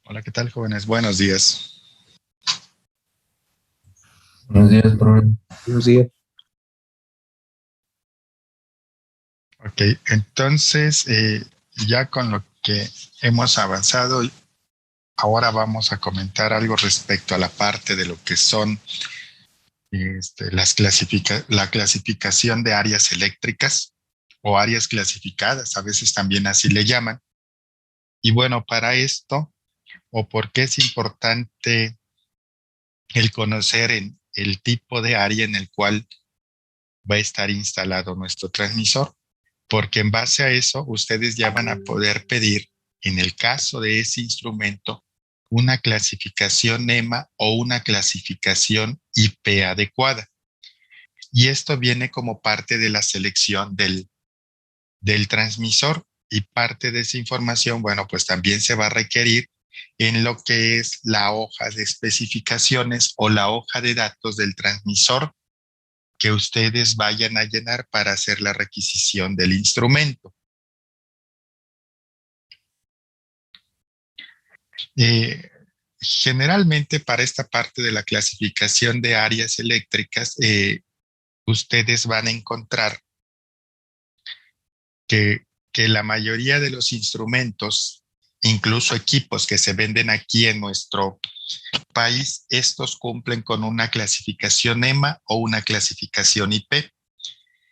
Hola, ¿qué tal, jóvenes? Buenos días. Buenos días, profe. Buenos días. Ok, entonces, ya con lo que hemos avanzado, ahora vamos a comentar algo respecto a la parte de lo que son la clasificación de áreas eléctricas o áreas clasificadas, a veces también así le llaman. Y bueno, para esto, o por qué es importante el conocer el tipo de área en el cual va a estar instalado nuestro transmisor, porque en base a eso ustedes ya van a poder pedir, en el caso de ese instrumento, una clasificación EMA o una clasificación IP adecuada. Y esto viene como parte de la selección del transmisor, y parte de esa información, bueno, pues también se va a requerir en lo que es la hoja de especificaciones o la hoja de datos del transmisor que ustedes vayan a llenar para hacer la requisición del instrumento. Eh, Generalmente para esta parte de la clasificación de áreas eléctricas, ustedes van a encontrar que la mayoría de los instrumentos, incluso equipos que se venden aquí en nuestro país, estos cumplen con una clasificación EMA o una clasificación IP.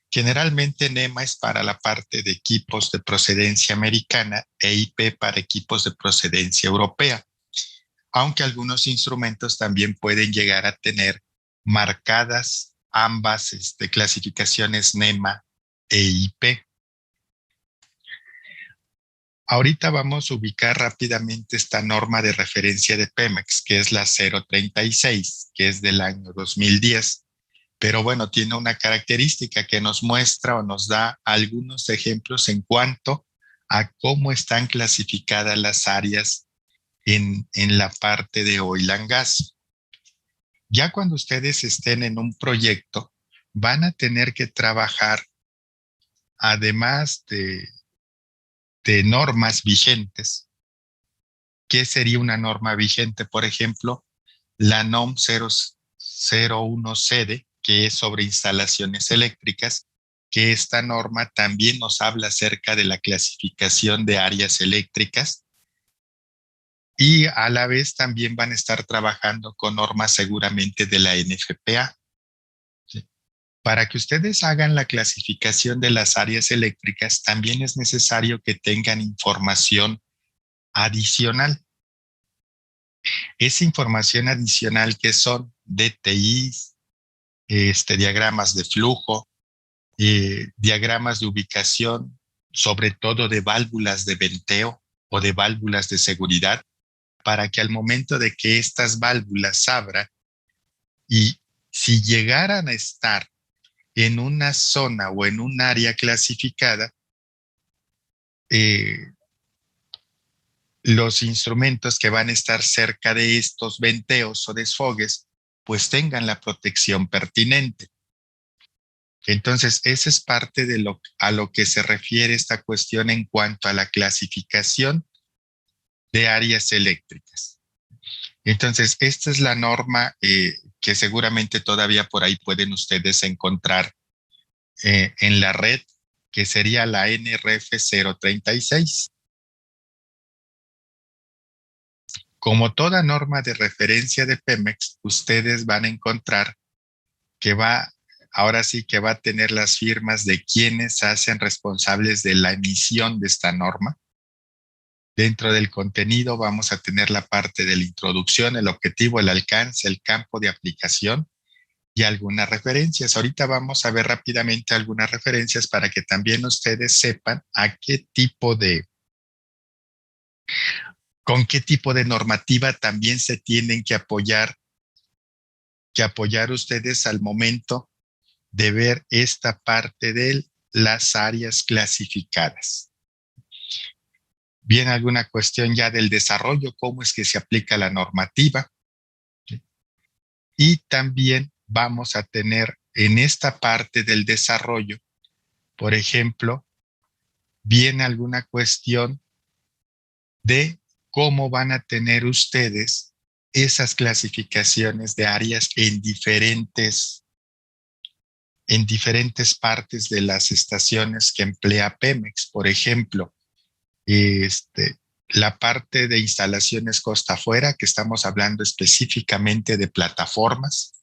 Generalmente NEMA es para la parte de equipos de procedencia americana e IP para equipos de procedencia europea, aunque algunos instrumentos también pueden llegar a tener marcadas ambas clasificaciones NEMA e IP. Ahorita vamos a ubicar rápidamente esta norma de referencia de Pemex, que es la 036, que es del año 2010. Pero bueno, tiene una característica que nos muestra o nos da algunos ejemplos en cuanto a cómo están clasificadas las áreas en la parte de oil and gas. Ya cuando ustedes estén en un proyecto, van a tener que trabajar, además de normas vigentes. ¿Qué sería una norma vigente? Por ejemplo, la NOM 001CD, que es sobre instalaciones eléctricas, que esta norma también nos habla acerca de la clasificación de áreas eléctricas, y a la vez también van a estar trabajando con normas seguramente de la NFPA. ¿Sí? Para que ustedes hagan la clasificación de las áreas eléctricas, también es necesario que tengan información adicional. Esa información adicional que son DTIs, diagramas de flujo, diagramas de ubicación, sobre todo de válvulas de venteo o de válvulas de seguridad, para que al momento de que estas válvulas abran y si llegaran a estar en una zona o en un área clasificada, eh, los instrumentos que van a estar cerca de estos venteos o desfogues, pues tengan la protección pertinente. Entonces, esa es parte de a lo que se refiere esta cuestión en cuanto a la clasificación de áreas eléctricas. Entonces, esta es la norma que seguramente todavía por ahí pueden ustedes encontrar en la red, que sería la NRF 036. Como toda norma de referencia de Pemex, ustedes van a encontrar que ahora sí que va a tener las firmas de quienes se hacen responsables de la emisión de esta norma. Dentro del contenido vamos a tener la parte de la introducción, el objetivo, el alcance, el campo de aplicación y algunas referencias. Ahorita vamos a ver rápidamente algunas referencias para que también ustedes sepan con qué tipo de normativa también se tienen que apoyar ustedes al momento de ver esta parte de las áreas clasificadas. Bien, alguna cuestión ya del desarrollo, cómo es que se aplica la normativa. Y también vamos a tener en esta parte del desarrollo, por ejemplo, viene alguna cuestión de cómo van a tener ustedes esas clasificaciones de áreas en diferentes partes de las estaciones que emplea Pemex. Por ejemplo, la parte de instalaciones costa afuera, que estamos hablando específicamente de plataformas,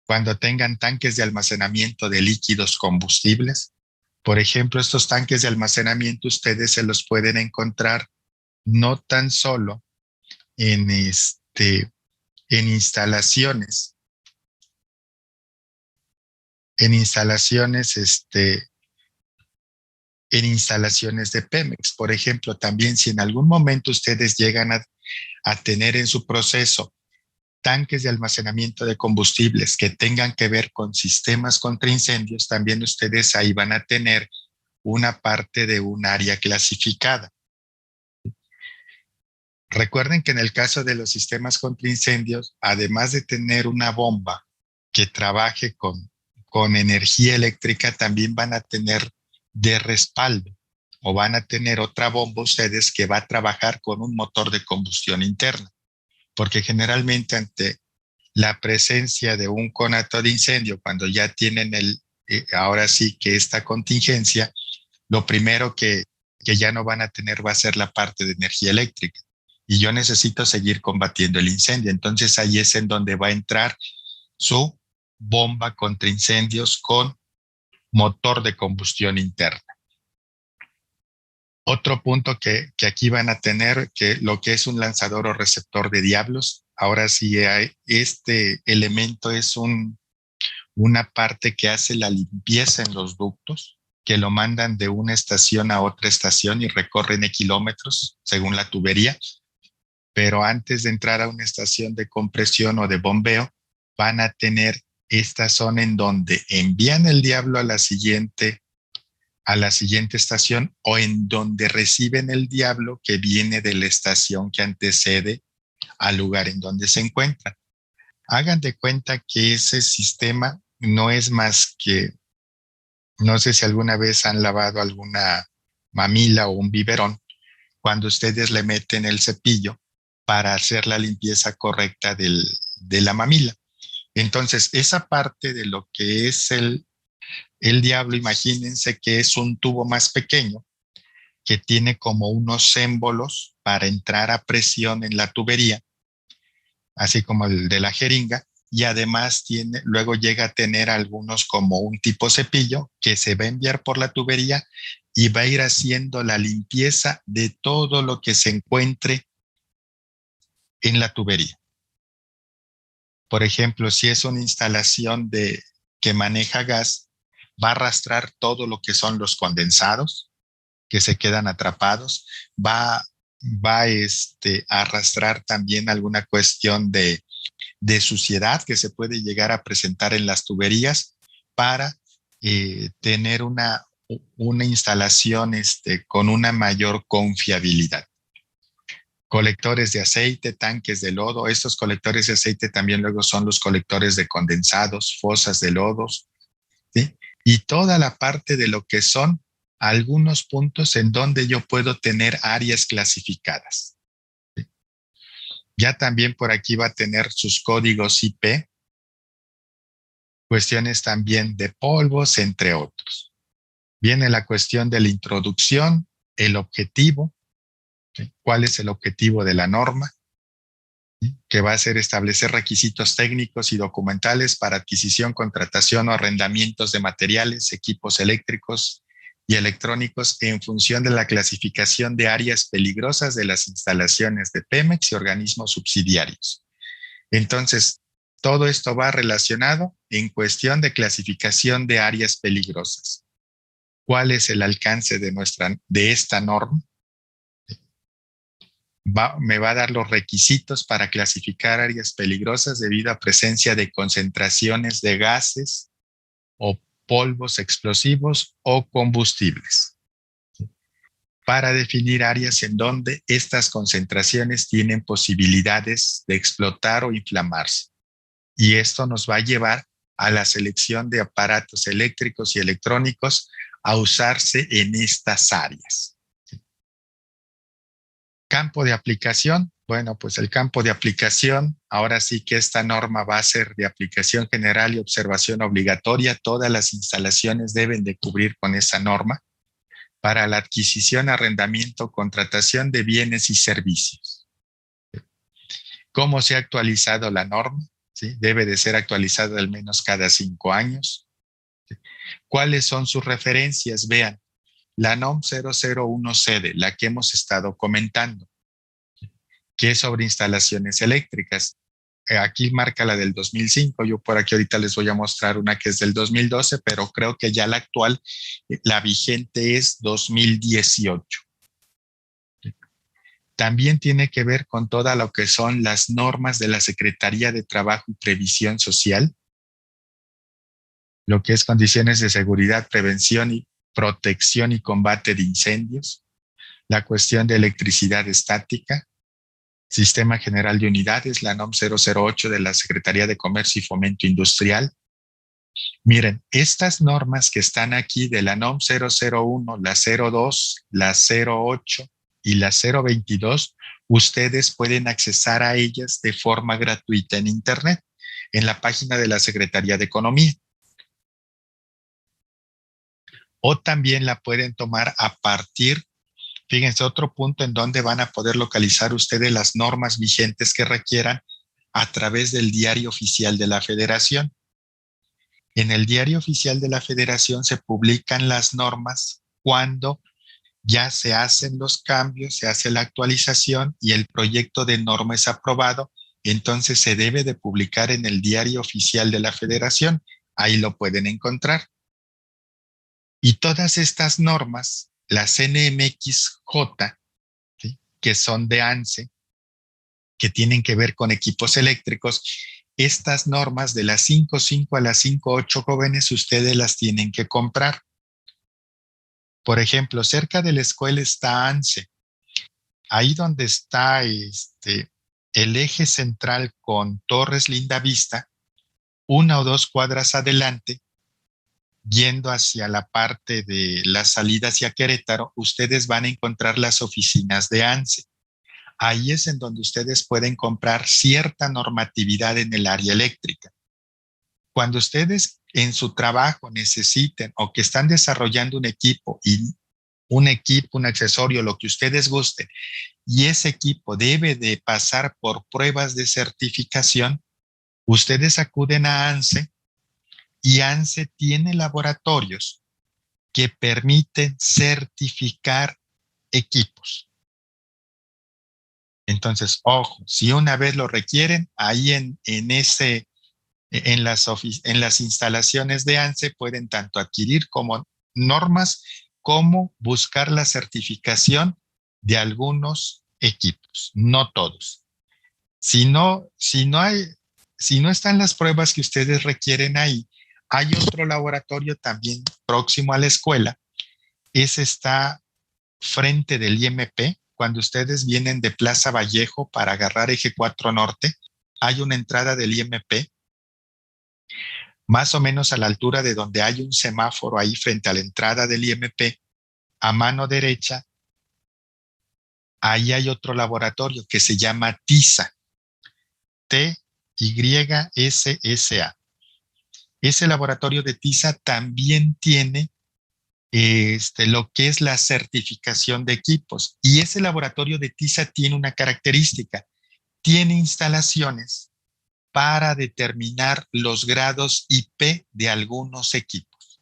cuando tengan tanques de almacenamiento de líquidos combustibles. Por ejemplo, estos tanques de almacenamiento ustedes se los pueden encontrar no tan solo en, en instalaciones, en instalaciones, en instalaciones de Pemex. Por ejemplo, también si en algún momento ustedes llegan a tener en su proceso tanques de almacenamiento de combustibles que tengan que ver con sistemas contra incendios, también ustedes ahí van a tener una parte de un área clasificada. Recuerden que en el caso de los sistemas contra incendios, además de tener una bomba que trabaje con energía eléctrica, también van a tener de respaldo o van a tener otra bomba ustedes que va a trabajar con un motor de combustión interna, porque generalmente ante la presencia de un conato de incendio, cuando ya tienen ahora sí que esta contingencia, lo primero que ya no van a tener va a ser la parte de energía eléctrica. Y yo necesito seguir combatiendo el incendio. Entonces ahí es en donde va a entrar su bomba contra incendios con motor de combustión interna. Otro punto que aquí van a tener, que lo que es un lanzador o receptor de diablos, ahora sí este elemento es una parte que hace la limpieza en los ductos, que lo mandan de una estación a otra estación y recorren kilómetros según la tubería, pero antes de entrar a una estación de compresión o de bombeo, van a tener esta zona en donde envían el diablo a la siguiente estación o en donde reciben el diablo que viene de la estación que antecede al lugar en donde se encuentran. Hagan de cuenta que ese sistema no es más que, no sé si alguna vez han lavado alguna mamila o un biberón, cuando ustedes le meten el cepillo para hacer la limpieza correcta de la mamila. Entonces, esa parte de lo que es el diablo, imagínense que es un tubo más pequeño que tiene como unos émbolos para entrar a presión en la tubería, así como el de la jeringa, y además luego llega a tener algunos como un tipo cepillo que se va a enviar por la tubería y va a ir haciendo la limpieza de todo lo que se encuentre en la tubería. Por ejemplo, si es una instalación que maneja gas, va a arrastrar todo lo que son los condensados que se quedan atrapados, va a arrastrar también alguna cuestión de suciedad que se puede llegar a presentar en las tuberías para tener una instalación con una mayor confiabilidad. Colectores de aceite, tanques de lodo. Estos colectores de aceite también luego son los colectores de condensados, fosas de lodos, ¿sí? Y toda la parte de lo que son algunos puntos en donde yo puedo tener áreas clasificadas, ¿sí? Ya también por aquí va a tener sus códigos IP, cuestiones también de polvos, entre otros. Viene la cuestión de la introducción, el objetivo, ¿sí? ¿Cuál es el objetivo de la norma? ¿Sí? Que va a ser establecer requisitos técnicos y documentales para adquisición, contratación o arrendamientos de materiales, equipos eléctricos y electrónicos en función de la clasificación de áreas peligrosas de las instalaciones de Pemex y organismos subsidiarios. Entonces, todo esto va relacionado en cuestión de clasificación de áreas peligrosas. ¿Cuál es el alcance de esta norma? Me va a dar los requisitos para clasificar áreas peligrosas debido a presencia de concentraciones de gases o polvos explosivos o combustibles, para definir áreas en donde estas concentraciones tienen posibilidades de explotar o inflamarse. Y esto nos va a llevar a la selección de aparatos eléctricos y electrónicos a usarse en estas áreas. Campo de aplicación. Bueno, pues el campo de aplicación, ahora sí que esta norma va a ser de aplicación general y observación obligatoria. Todas las instalaciones deben de cubrir con esa norma para la adquisición, arrendamiento, contratación de bienes y servicios. ¿Cómo se ha actualizado la norma? ¿Sí? Debe de ser actualizada al menos cada 5 años. ¿Sí? ¿Cuáles son sus referencias? Vean, la NOM 001CD, la que hemos estado comentando, que es sobre instalaciones eléctricas. Aquí marca la del 2005, yo por aquí ahorita les voy a mostrar una que es del 2012, pero creo que ya la actual, la vigente es 2018. También tiene que ver con toda lo que son las normas de la Secretaría de Trabajo y Previsión Social, lo que es condiciones de seguridad, prevención y protección y combate de incendios, la cuestión de electricidad estática, Sistema General de Unidades, la NOM 008 de la Secretaría de Comercio y Fomento Industrial. Miren, estas normas que están aquí de la NOM 001, la 02, la 08 y la 022, ustedes pueden accesar a ellas de forma gratuita en Internet, en la página de la Secretaría de Economía. O también la pueden tomar a partir, fíjense, otro punto en donde van a poder localizar ustedes las normas vigentes que requieran a través del Diario Oficial de la Federación. En el Diario Oficial de la Federación se publican las normas cuando ya se hacen los cambios, se hace la actualización y el proyecto de norma es aprobado, entonces se debe de publicar en el Diario Oficial de la Federación. Ahí lo pueden encontrar. Y todas estas normas, las NMXJ, ¿sí?, que son de ANSE, que tienen que ver con equipos eléctricos, estas normas de las 5.5 a las 5.8, jóvenes, ustedes las tienen que comprar. Por ejemplo, cerca de la escuela está ANSE. Ahí donde está el eje central con Torres Lindavista, 1 o 2 cuadras adelante, yendo hacia la parte de la salida hacia Querétaro, ustedes van a encontrar las oficinas de ANSE. Ahí es en donde ustedes pueden comprar cierta normatividad en el área eléctrica. Cuando ustedes en su trabajo necesiten o que están desarrollando un equipo, un accesorio, lo que ustedes gusten, y ese equipo debe de pasar por pruebas de certificación, ustedes acuden a ANSE y ANSE tiene laboratorios que permiten certificar equipos. Entonces, ojo, si una vez lo requieren, ahí en las instalaciones de ANSE pueden tanto adquirir como normas como buscar la certificación de algunos equipos, no todos. Si no están las pruebas que ustedes requieren ahí, hay otro laboratorio también próximo a la escuela. Ese está frente del IMP. Cuando ustedes vienen de Plaza Vallejo para agarrar Eje 4 Norte, hay una entrada del IMP, más o menos a la altura de donde hay un semáforo ahí frente a la entrada del IMP, a mano derecha, ahí hay otro laboratorio que se llama TISA, TYSSA. Ese laboratorio de TISA también tiene lo que es la certificación de equipos. Y ese laboratorio de TISA tiene una característica, tiene instalaciones para determinar los grados IP de algunos equipos.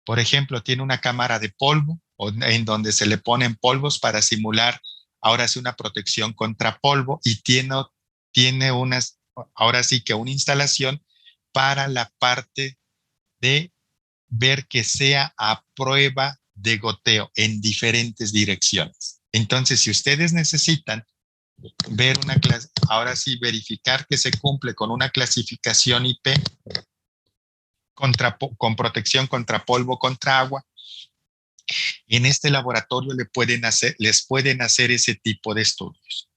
Por ejemplo, tiene una cámara de polvo en donde se le ponen polvos para simular ahora sí una protección contra polvo, y tiene ahora sí que una instalación para la parte de ver que sea a prueba de goteo en diferentes direcciones. Entonces, si ustedes necesitan ver ahora sí verificar que se cumple con una clasificación IP con protección contra polvo, contra agua, en este laboratorio les pueden hacer ese tipo de estudios.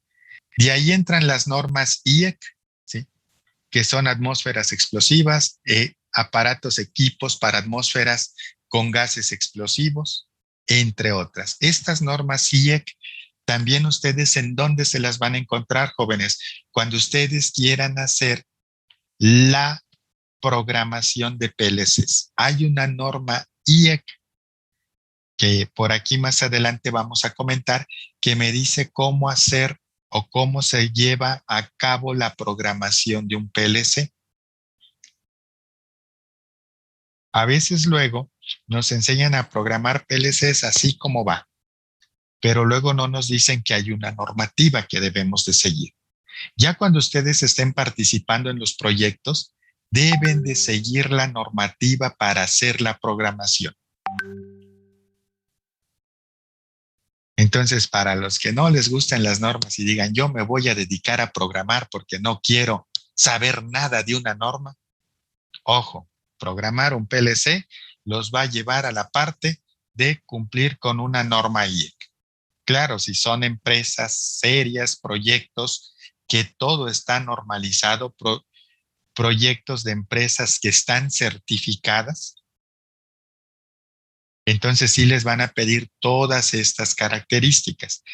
De ahí entran las normas IEC, ¿sí?, que son atmósferas explosivas, aparatos, equipos para atmósferas con gases explosivos, entre otras. Estas normas IEC También ustedes en dónde se las van a encontrar, jóvenes, cuando ustedes quieran hacer la programación de PLCs. Hay una norma IEC que por aquí más adelante vamos a comentar, que me dice cómo hacer o cómo se lleva a cabo la programación de un PLC. A veces luego nos enseñan a programar PLCs así como va, pero luego no nos dicen que hay una normativa que debemos de seguir. Ya cuando ustedes estén participando en los proyectos, deben de seguir la normativa para hacer la programación. Entonces, para los que no les gustan las normas y digan, yo me voy a dedicar a programar porque no quiero saber nada de una norma, ojo, programar un PLC los va a llevar a la parte de cumplir con una norma IEC. Claro, si son empresas serias, proyectos que todo está normalizado, proyectos de empresas que están certificadas, entonces sí les van a pedir todas estas características.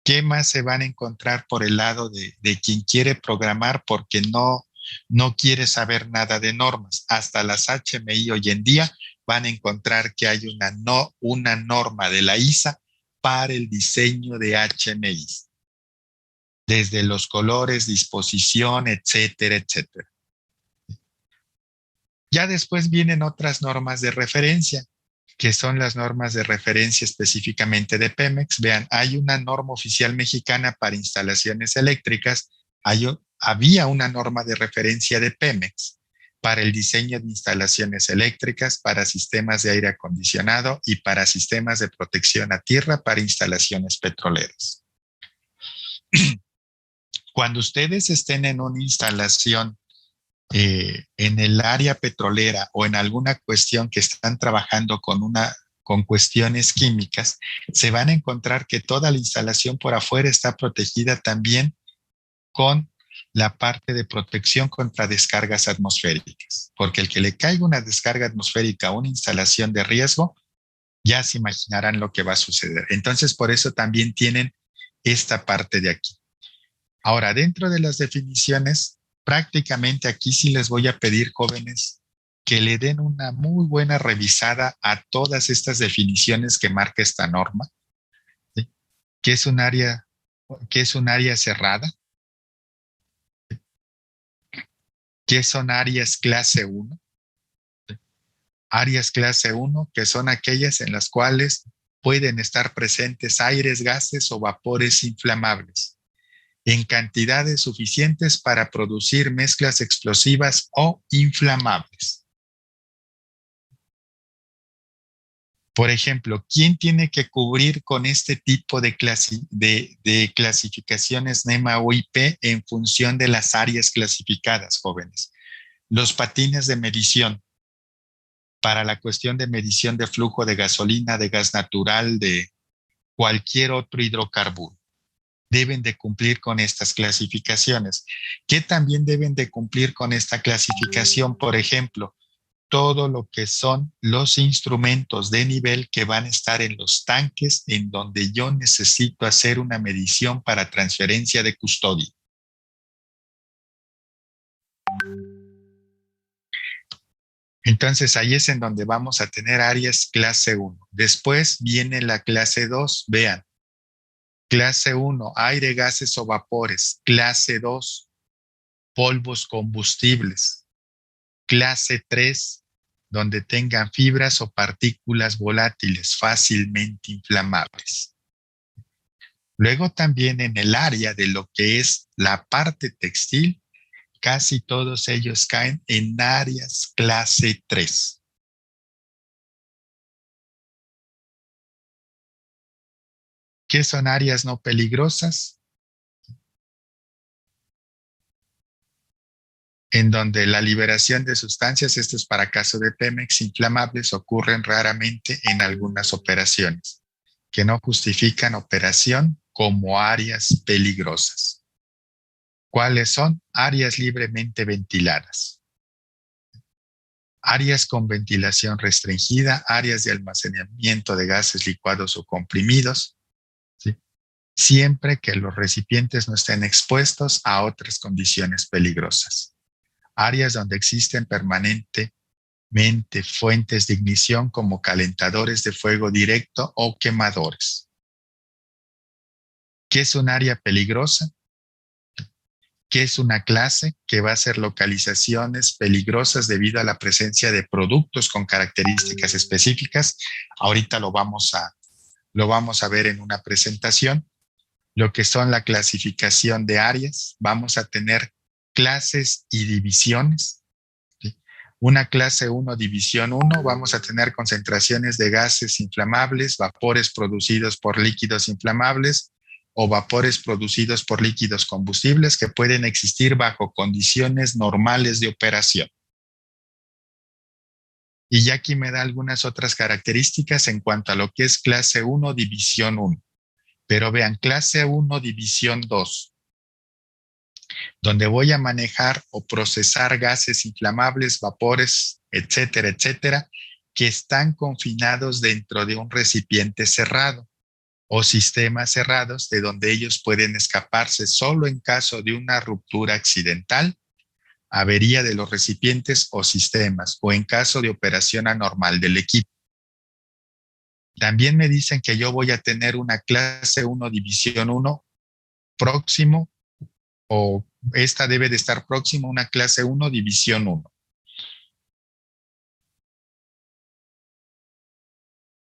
¿Qué más se van a encontrar por el lado de quien quiere programar porque no quiere saber nada de normas? Hasta las HMI hoy en día van a encontrar que hay una norma de la ISA para el diseño de HMI, desde los colores, disposición, etcétera, etcétera. Ya después vienen otras normas de referencia, que son las normas de referencia específicamente de Pemex. Vean, hay una norma oficial mexicana para instalaciones eléctricas, había una norma de referencia de Pemex para el diseño de instalaciones eléctricas, para sistemas de aire acondicionado y para sistemas de protección a tierra para instalaciones petroleras. Cuando ustedes estén en una instalación en el área petrolera o en alguna cuestión que están trabajando con cuestiones químicas, se van a encontrar que toda la instalación por afuera está protegida también con la parte de protección contra descargas atmosféricas, porque el que le caiga una descarga atmosférica a una instalación de riesgo, ya se imaginarán lo que va a suceder. Entonces, por eso también tienen esta parte de aquí. Ahora, dentro de las definiciones, prácticamente aquí sí les voy a pedir, jóvenes, que le den una muy buena revisada a todas estas definiciones que marca esta norma, ¿sí? ¿Qué es un área, qué es un área cerrada? ¿Qué son áreas clase 1? Áreas clase 1, que son aquellas en las cuales pueden estar presentes aires, gases o vapores inflamables en cantidades suficientes para producir mezclas explosivas o inflamables. Por ejemplo, ¿quién tiene que cubrir con este tipo de clasificaciones NEMA o IP en función de las áreas clasificadas, jóvenes? Los patines de medición para la cuestión de medición de flujo de gasolina, de gas natural, de cualquier otro hidrocarburo. Deben de cumplir con estas clasificaciones. ¿Qué también deben de cumplir con esta clasificación? Por ejemplo, todo lo que son los instrumentos de nivel que van a estar en los tanques en donde yo necesito hacer una medición para transferencia de custodia. Entonces ahí es en donde vamos a tener áreas clase 1. Después viene la clase 2. Vean, clase 1, aire, gases o vapores. Clase 2, polvos combustibles. Clase 3, donde tengan fibras o partículas volátiles fácilmente inflamables. Luego también en el área de lo que es la parte textil, casi todos ellos caen en áreas clase 3. ¿Qué son áreas no peligrosas? En donde la liberación de sustancias, esto es para caso de Pemex, inflamables, ocurren raramente en algunas operaciones, que no justifican operación como áreas peligrosas. ¿Cuáles son? Áreas libremente ventiladas. Áreas con ventilación restringida, áreas de almacenamiento de gases licuados o comprimidos, ¿sí? siempre que los recipientes no estén expuestos a otras condiciones peligrosas. Áreas donde existen permanentemente fuentes de ignición como calentadores de fuego directo o quemadores. ¿Qué es un área peligrosa? ¿Qué es una clase? Que va a ser localizaciones peligrosas debido a la presencia de productos con características específicas. Ahorita lo vamos a ver en una presentación. Lo que son la clasificación de áreas. Vamos a tener clases y divisiones. ¿Sí? Una clase 1, división 1, vamos a tener concentraciones de gases inflamables, vapores producidos por líquidos inflamables o vapores producidos por líquidos combustibles que pueden existir bajo condiciones normales de operación. Y ya aquí me da algunas otras características en cuanto a lo que es clase 1, división 1. Pero vean, clase 1, división 2, donde voy a manejar o procesar gases inflamables, vapores, etcétera, etcétera, que están confinados dentro de un recipiente cerrado o sistemas cerrados de donde ellos pueden escaparse solo en caso de una ruptura accidental, avería de los recipientes o sistemas o en caso de operación anormal del equipo. También me dicen que yo voy a tener una clase 1, división 1 próximo, o esta debe de estar próximo a una clase 1, división 1.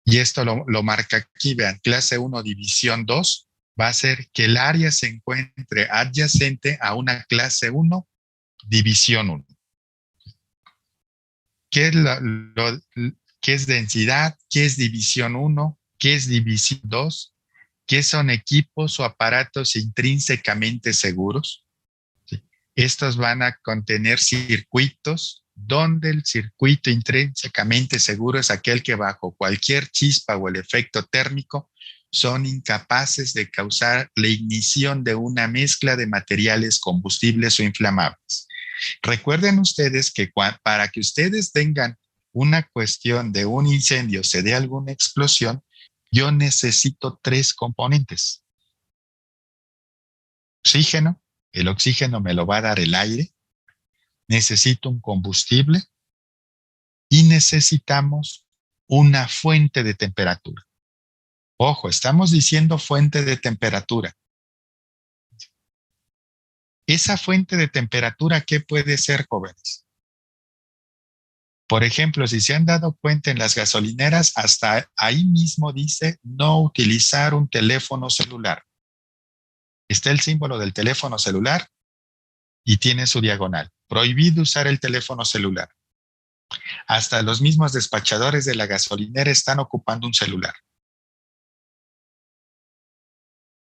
Y esto lo marca aquí, vean, clase 1, división 2, va a ser que el área se encuentre adyacente a una clase 1, división 1. ¿Qué es, qué es densidad? ¿Qué es división 1? ¿Qué es división 2? ¿Qué son equipos o aparatos intrínsecamente seguros? ¿Sí? Estos van a contener circuitos donde el circuito intrínsecamente seguro es aquel que bajo cualquier chispa o el efecto térmico son incapaces de causar la ignición de una mezcla de materiales combustibles o inflamables. Recuerden ustedes que para que ustedes tengan una cuestión de un incendio, se dé alguna explosión, yo necesito 3 componentes. Oxígeno, el oxígeno me lo va a dar el aire, necesito un combustible y necesitamos una fuente de temperatura. Ojo, estamos diciendo fuente de temperatura. Esa fuente de temperatura, ¿qué puede ser, jóvenes? Por ejemplo, si se han dado cuenta en las gasolineras, hasta ahí mismo dice no utilizar un teléfono celular. Está el símbolo del teléfono celular y tiene su diagonal. Prohibido usar el teléfono celular. Hasta los mismos despachadores de la gasolinera están ocupando un celular.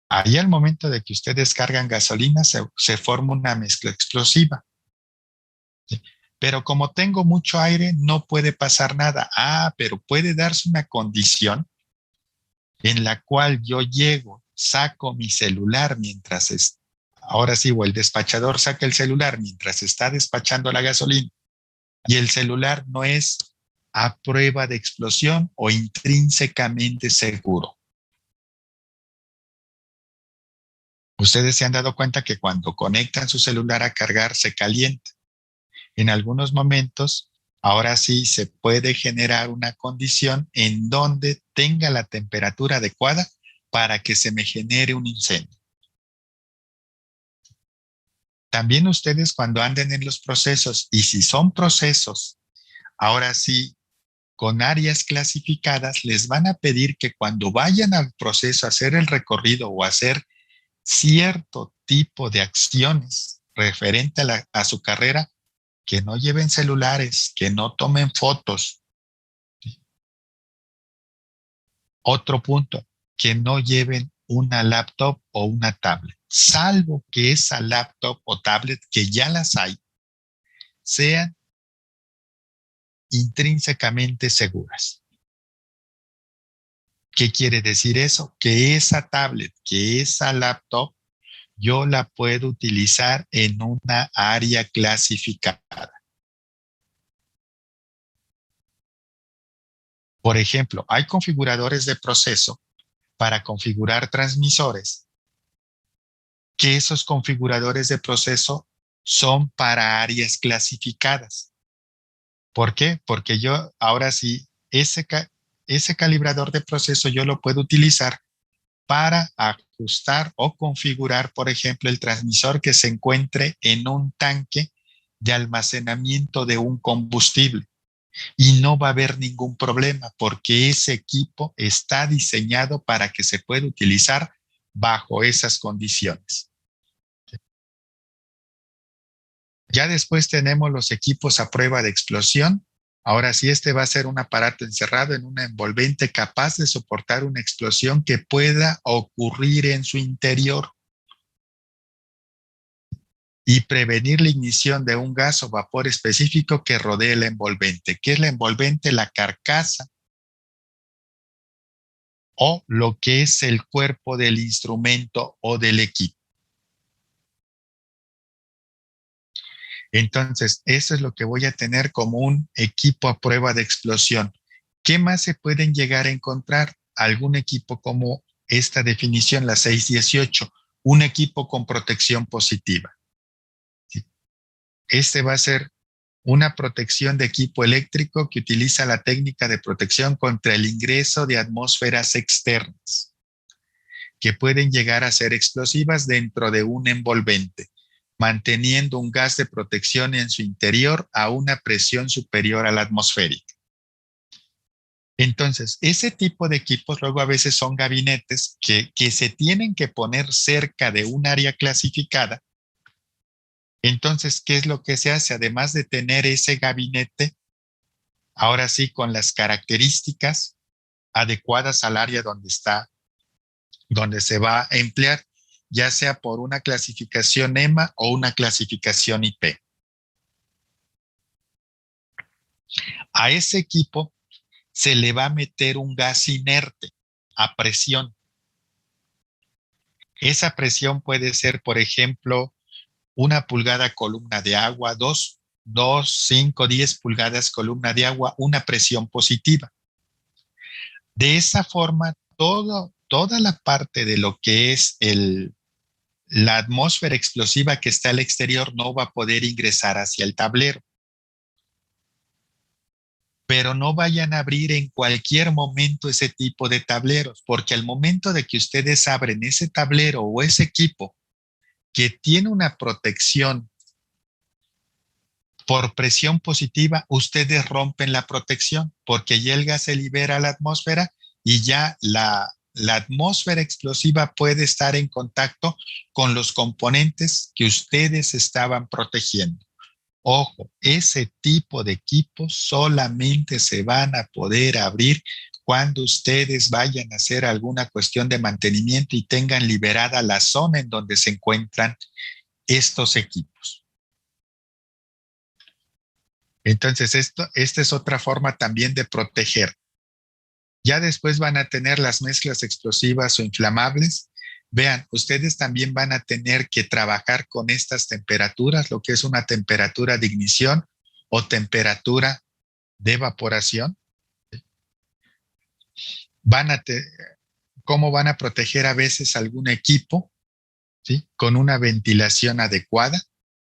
Ahí al momento de que ustedes cargan gasolina se forma una mezcla explosiva. ¿Sí? Pero como tengo mucho aire, no puede pasar nada. Pero puede darse una condición en la cual yo llego, saco mi celular mientras ahora sí, o el despachador saca el celular mientras está despachando la gasolina y el celular no es a prueba de explosión o intrínsecamente seguro. Ustedes se han dado cuenta que cuando conectan su celular a cargar se calienta. En algunos momentos, ahora sí se puede generar una condición en donde tenga la temperatura adecuada para que se me genere un incendio. También ustedes cuando anden en los procesos, y si son procesos, ahora sí, con áreas clasificadas, les van a pedir que cuando vayan al proceso a hacer el recorrido o a hacer cierto tipo de acciones referente a su carrera, que no lleven celulares, que no tomen fotos. Otro punto, que no lleven una laptop o una tablet, salvo que esa laptop o tablet, que ya las hay, sean intrínsecamente seguras. ¿Qué quiere decir eso? Que esa tablet, que esa laptop, yo la puedo utilizar en una área clasificada. Por ejemplo, hay configuradores de proceso para configurar transmisores que esos configuradores de proceso son para áreas clasificadas. ¿Por qué? Porque yo ahora sí, ese calibrador de proceso yo lo puedo utilizar para ajustar o configurar, por ejemplo, el transmisor que se encuentre en un tanque de almacenamiento de un combustible. Y no va a haber ningún problema porque ese equipo está diseñado para que se pueda utilizar bajo esas condiciones. Ya después tenemos los equipos a prueba de explosión. Ahora sí, este va a ser un aparato encerrado en una envolvente capaz de soportar una explosión que pueda ocurrir en su interior y prevenir la ignición de un gas o vapor específico que rodee la envolvente. ¿Qué es la envolvente? La carcasa o lo que es el cuerpo del instrumento o del equipo. Entonces, eso es lo que voy a tener como un equipo a prueba de explosión. ¿Qué más se pueden llegar a encontrar? Algún equipo como esta definición, la 618, un equipo con protección positiva. Este va a ser una protección de equipo eléctrico que utiliza la técnica de protección contra el ingreso de atmósferas externas, que pueden llegar a ser explosivas dentro de un envolvente, manteniendo un gas de protección en su interior a una presión superior a la atmosférica. Entonces, ese tipo de equipos luego a veces son gabinetes que se tienen que poner cerca de un área clasificada. Entonces, ¿qué es lo que se hace? Además de tener ese gabinete, ahora sí, con las características adecuadas al área donde está, donde se va a emplear, ya sea por una clasificación EMA o una clasificación IP. A ese equipo se le va a meter un gas inerte a presión. Esa presión puede ser, por ejemplo, 1 pulgada columna de agua, 2, 5, 10 pulgadas columna de agua, una presión positiva. De esa forma, toda la parte de lo que es la atmósfera explosiva que está al exterior no va a poder ingresar hacia el tablero. Pero no vayan a abrir en cualquier momento ese tipo de tableros, porque al momento de que ustedes abren ese tablero o ese equipo que tiene una protección por presión positiva, ustedes rompen la protección, porque ya el gas se libera a la atmósfera y ya la atmósfera explosiva puede estar en contacto con los componentes que ustedes estaban protegiendo. Ojo, ese tipo de equipos solamente se van a poder abrir cuando ustedes vayan a hacer alguna cuestión de mantenimiento y tengan liberada la zona en donde se encuentran estos equipos. Entonces, esta es otra forma también de proteger. Ya después van a tener las mezclas explosivas o inflamables. Vean, ustedes también van a tener que trabajar con estas temperaturas, lo que es una temperatura de ignición o temperatura de evaporación. ¿Cómo van a proteger a veces algún equipo? ¿Sí? Con una ventilación adecuada.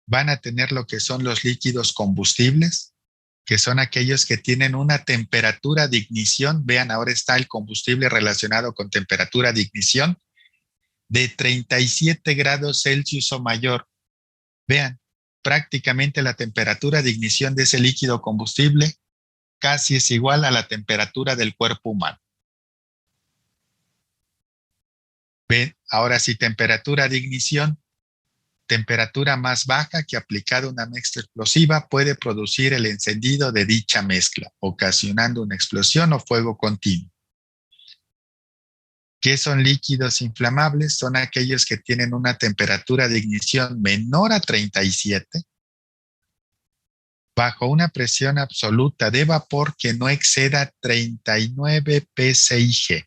Van a tener lo que son los líquidos combustibles, que son aquellos que tienen una temperatura de ignición. Vean, ahora está el combustible relacionado con temperatura de ignición de 37 grados Celsius o mayor. Vean, prácticamente la temperatura de ignición de ese líquido combustible casi es igual a la temperatura del cuerpo humano. Ven, ahora sí, temperatura de ignición, temperatura más baja que aplicada una mezcla explosiva puede producir el encendido de dicha mezcla, ocasionando una explosión o fuego continuo. ¿Qué son líquidos inflamables? Son aquellos que tienen una temperatura de ignición menor a 37 bajo una presión absoluta de vapor que no exceda 39 psi.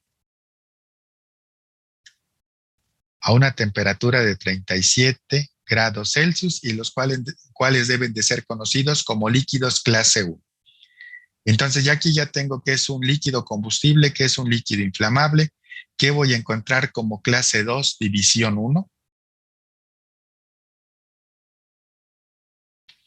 A una temperatura de 37 grados Celsius y los cuales deben de ser conocidos como líquidos clase 1. Entonces ya aquí ya tengo que es un líquido combustible, que es un líquido inflamable, que voy a encontrar como clase 2, división 1.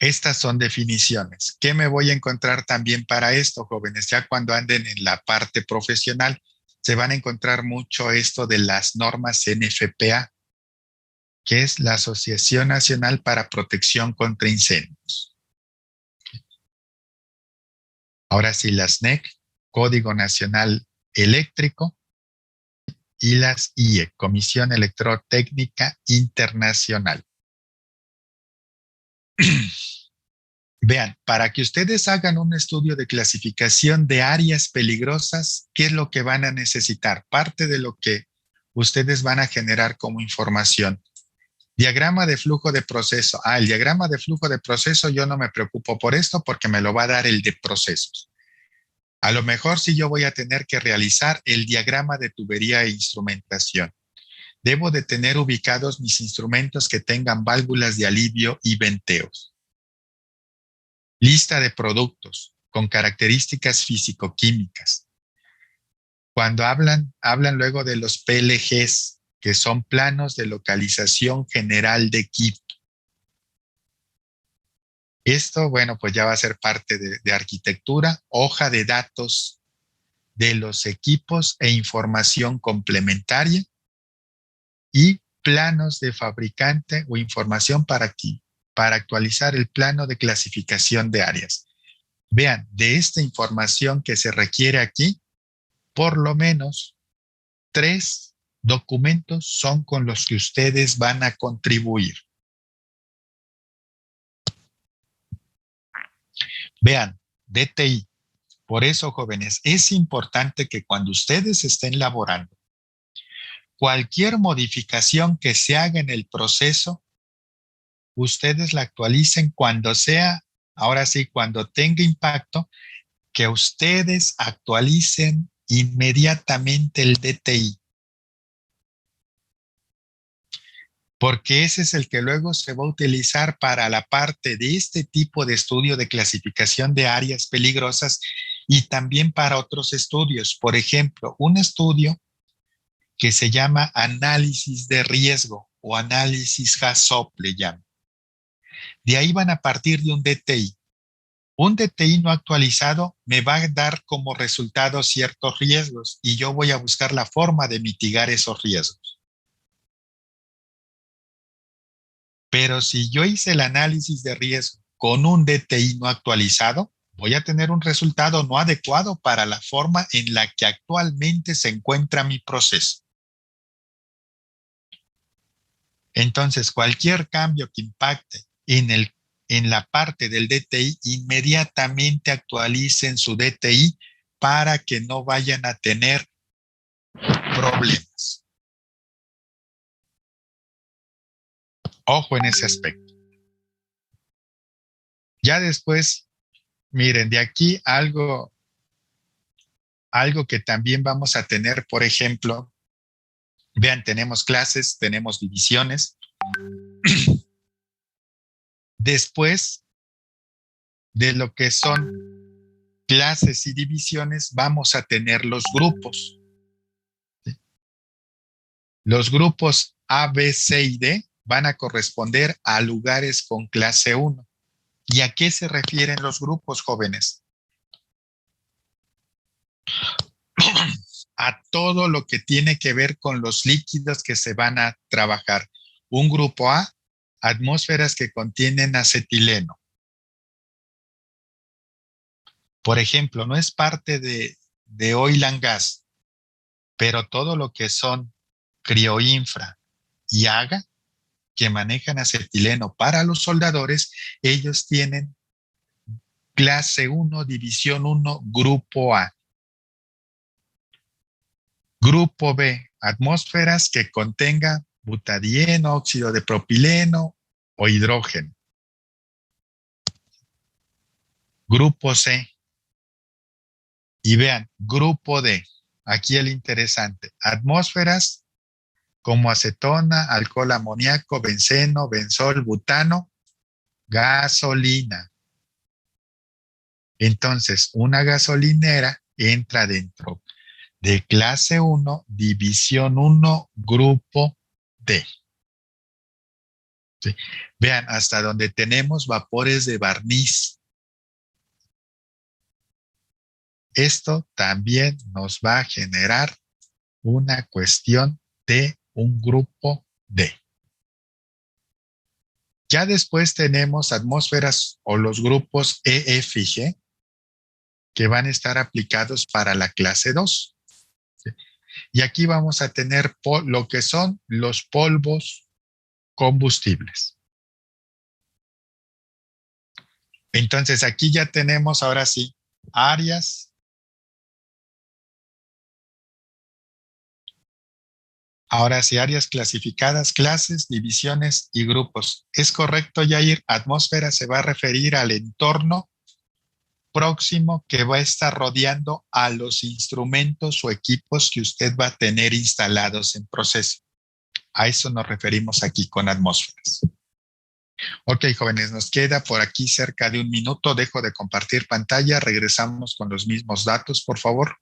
Estas son definiciones. ¿Qué me voy a encontrar también para esto, jóvenes? Ya cuando anden en la parte profesional, se van a encontrar mucho esto de las normas NFPA, que es la Asociación Nacional para Protección contra Incendios. Ahora sí, las NEC, Código Nacional Eléctrico, y las IE, Comisión Electrotécnica Internacional. Vean, para que ustedes hagan un estudio de clasificación de áreas peligrosas, ¿qué es lo que van a necesitar? Parte de lo que ustedes van a generar como información. Diagrama de flujo de proceso. El diagrama de flujo de proceso yo no me preocupo por esto porque me lo va a dar el de procesos. A lo mejor sí yo voy a tener que realizar el diagrama de tubería e instrumentación. Debo de tener ubicados mis instrumentos que tengan válvulas de alivio y venteos. Lista de productos con características físico-químicas. Cuando hablan luego de los PLGs, que son planos de localización general de equipo. Esto, bueno, pues ya va a ser parte de arquitectura, hoja de datos de los equipos e información complementaria y planos de fabricante o información para actualizar el plano de clasificación de áreas. Vean, de esta información que se requiere aquí, por lo menos 3 documentos son con los que ustedes van a contribuir. Vean, DTI. Por eso, jóvenes, es importante que cuando ustedes estén laborando, cualquier modificación que se haga en el proceso, ustedes la actualicen cuando sea, ahora sí, cuando tenga impacto, que ustedes actualicen inmediatamente el DTI. Porque ese es el que luego se va a utilizar para la parte de este tipo de estudio de clasificación de áreas peligrosas y también para otros estudios. Por ejemplo, un estudio que se llama análisis de riesgo o análisis HACCP le llaman. De ahí van a partir de un DTI. Un DTI no actualizado me va a dar como resultado ciertos riesgos y yo voy a buscar la forma de mitigar esos riesgos. Pero si yo hice el análisis de riesgo con un DTI no actualizado, voy a tener un resultado no adecuado para la forma en la que actualmente se encuentra mi proceso. Entonces, cualquier cambio que impacte en la parte del DTI, inmediatamente actualicen su DTI para que no vayan a tener problemas. Ojo en ese aspecto. Ya después, miren, de aquí algo que también vamos a tener, por ejemplo, vean, tenemos clases, tenemos divisiones. Después de lo que son clases y divisiones, vamos a tener los grupos. Los grupos A, B, C y D van a corresponder a lugares con clase 1. ¿Y a qué se refieren los grupos, jóvenes? A todo lo que tiene que ver con los líquidos que se van a trabajar. Un grupo A, atmósferas que contienen acetileno. Por ejemplo, no es parte de oil and gas, pero todo lo que son crioinfra y AGA, que manejan acetileno para los soldadores, ellos tienen clase 1, división 1, grupo A. Grupo B, atmósferas que contengan butadieno, óxido de propileno o hidrógeno. Grupo C. Y vean, grupo D. Aquí el interesante. Atmósferas como acetona, alcohol amoníaco, benceno, benzol, butano, gasolina. Entonces, una gasolinera entra dentro de clase 1, división 1, grupo D. ¿sí? Vean, hasta donde tenemos vapores de barniz. Esto también nos va a generar una cuestión de un grupo D. Ya después tenemos atmósferas o los grupos E, F y G que van a estar aplicados para la clase 2. ¿Sí? Y aquí vamos a tener lo que son los polvos combustibles. Entonces aquí ya tenemos ahora sí áreas. Ahora sí, áreas clasificadas, clases, divisiones y grupos. ¿Es correcto, Yair? Atmósfera se va a referir al entorno próximo que va a estar rodeando a los instrumentos o equipos que usted va a tener instalados en proceso. A eso nos referimos aquí con atmósferas. Ok, jóvenes, nos queda por aquí cerca de un minuto. Dejo de compartir pantalla. Regresamos con los mismos datos, por favor.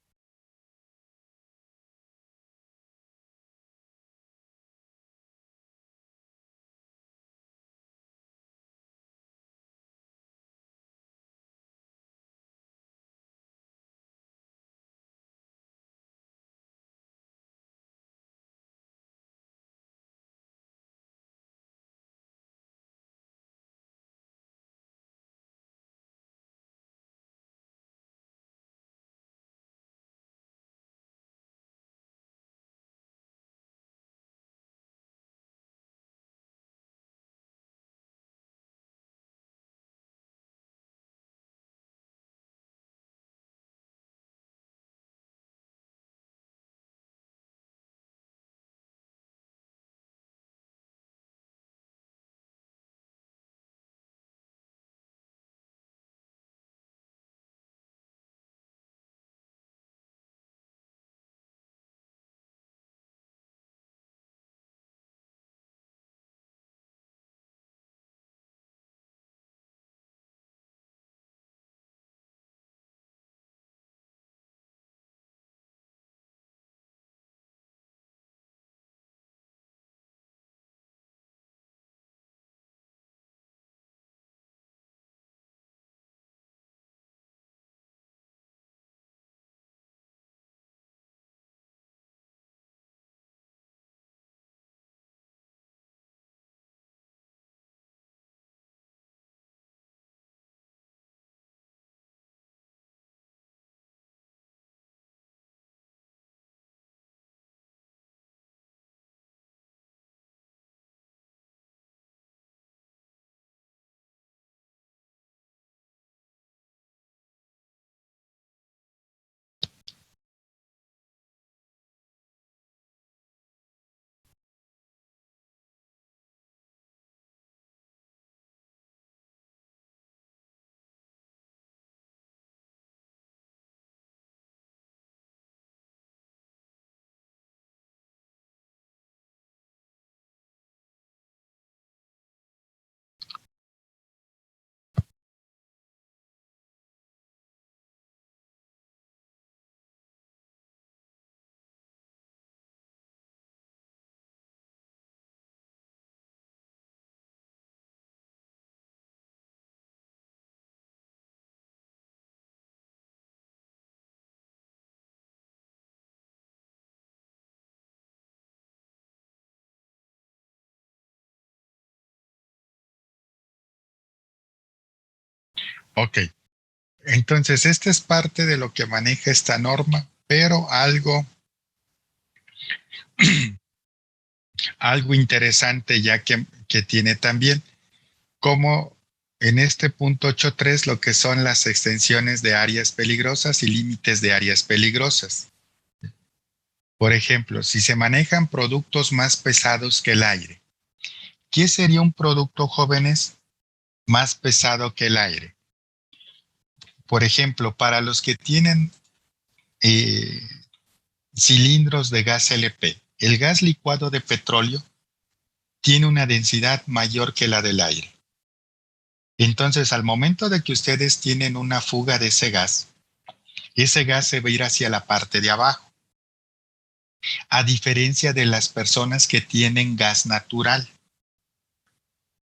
Ok. Entonces, esta es parte de lo que maneja esta norma, pero algo interesante ya que tiene también, como en este punto 8.3 lo que son las extensiones de áreas peligrosas y límites de áreas peligrosas. Por ejemplo, si se manejan productos más pesados que el aire, ¿qué sería un producto, jóvenes, más pesado que el aire? Por ejemplo, para los que tienen eh, cilindros de gas LP, el gas licuado de petróleo tiene una densidad mayor que la del aire. Entonces, al momento de que ustedes tienen una fuga de ese gas se va a ir hacia la parte de abajo, a diferencia de las personas que tienen gas natural.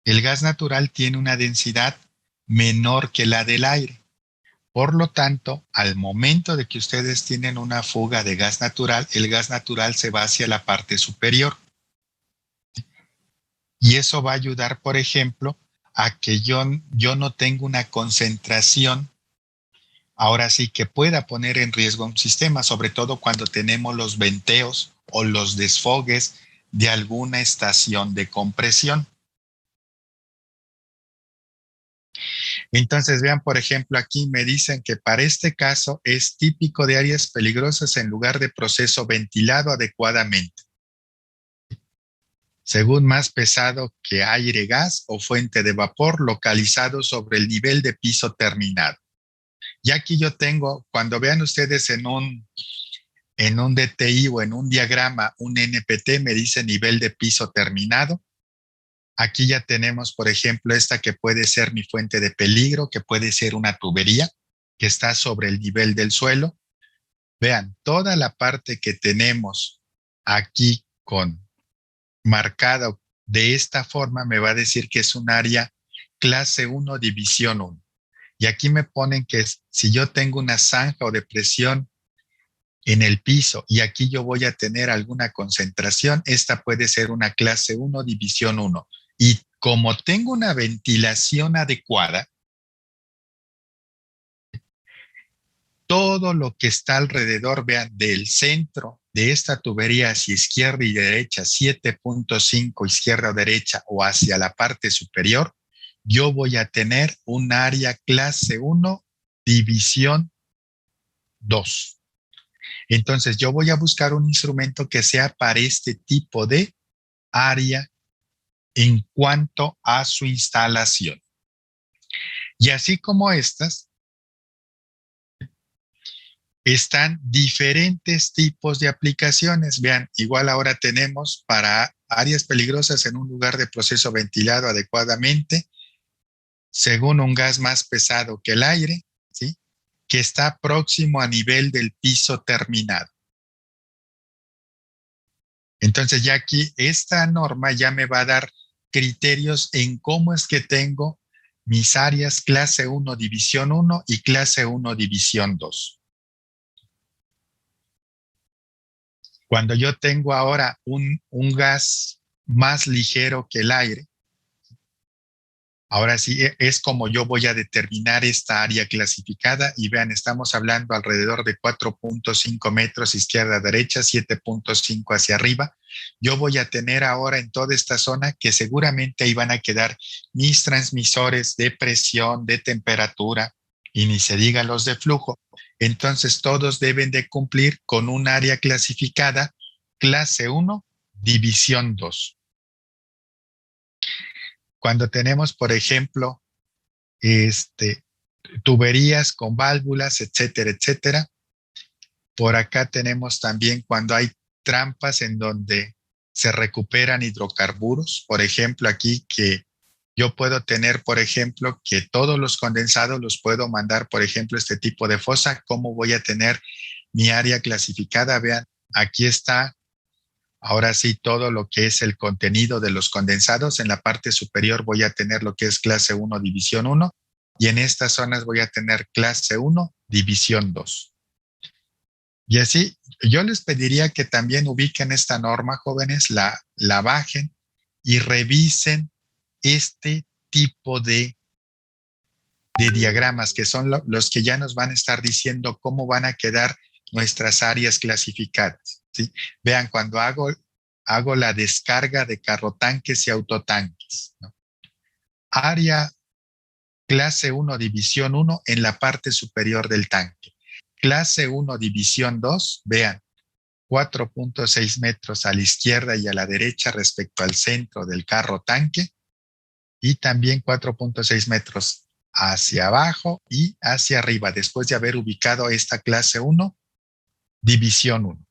El gas natural tiene una densidad menor que la del aire. Por lo tanto, al momento de que ustedes tienen una fuga de gas natural, el gas natural se va hacia la parte superior. Y eso va a ayudar, por ejemplo, a que yo no tenga una concentración, ahora sí que pueda poner en riesgo un sistema, sobre todo cuando tenemos los venteos o los desfogues de alguna estación de compresión. Entonces, vean, por ejemplo, aquí me dicen que para este caso es típico de áreas peligrosas en lugar de proceso ventilado adecuadamente, según más pesado que aire, gas o fuente de vapor localizado sobre el nivel de piso terminado. Y aquí yo tengo, cuando vean ustedes en un DTI o en un diagrama, un NPT me dice nivel de piso terminado. Aquí ya tenemos, por ejemplo, esta que puede ser mi fuente de peligro, que puede ser una tubería que está sobre el nivel del suelo. Vean, toda la parte que tenemos aquí con marcada de esta forma me va a decir que es un área clase 1, división 1. Y aquí me ponen que si yo tengo una zanja o depresión en el piso y aquí yo voy a tener alguna concentración, esta puede ser una clase 1, división 1. Y como tengo una ventilación adecuada, todo lo que está alrededor, vean, del centro de esta tubería hacia izquierda y derecha, 7.5 izquierda o derecha o hacia la parte superior, yo voy a tener un área clase 1, división 2. Entonces yo voy a buscar un instrumento que sea para este tipo de área en cuanto a su instalación. Y así como estas, están diferentes tipos de aplicaciones. Vean, igual ahora tenemos para áreas peligrosas en un lugar de proceso ventilado adecuadamente, según un gas más pesado que el aire, ¿sí? Que está próximo a nivel del piso terminado. Entonces ya aquí esta norma ya me va a dar criterios en cómo es que tengo mis áreas clase 1, división 1 y clase 1, división 2. Cuando yo tengo ahora un gas más ligero que el aire, ahora sí es como yo voy a determinar esta área clasificada y vean, estamos hablando alrededor de 4.5 metros izquierda a derecha, 7.5 hacia arriba. Yo voy a tener ahora en toda esta zona que seguramente ahí van a quedar mis transmisores de presión, de temperatura y ni se diga los de flujo. Entonces todos deben de cumplir con un área clasificada clase 1, división 2. Cuando tenemos, por ejemplo, tuberías con válvulas, etcétera, etcétera. Por acá tenemos también cuando hay trampas en donde se recuperan hidrocarburos. Por ejemplo, aquí que yo puedo tener, por ejemplo, que todos los condensados los puedo mandar, por ejemplo, este tipo de fosa. ¿Cómo voy a tener mi área clasificada? Vean, aquí está. Ahora sí, todo lo que es el contenido de los condensados. En la parte superior voy a tener lo que es clase 1, división 1. Y en estas zonas voy a tener clase 1, división 2. Y así, yo les pediría que también ubiquen esta norma, jóvenes, la bajen y revisen este tipo de diagramas que son los que ya nos van a estar diciendo cómo van a quedar nuestras áreas clasificadas. ¿Sí? Vean, cuando hago la descarga de carrotanques y autotanques, ¿no? Área clase 1, división 1 en la parte superior del tanque. Clase 1, división 2, vean, 4.6 metros a la izquierda y a la derecha respecto al centro del carro tanque y también 4.6 metros hacia abajo y hacia arriba después de haber ubicado esta clase 1, división 1.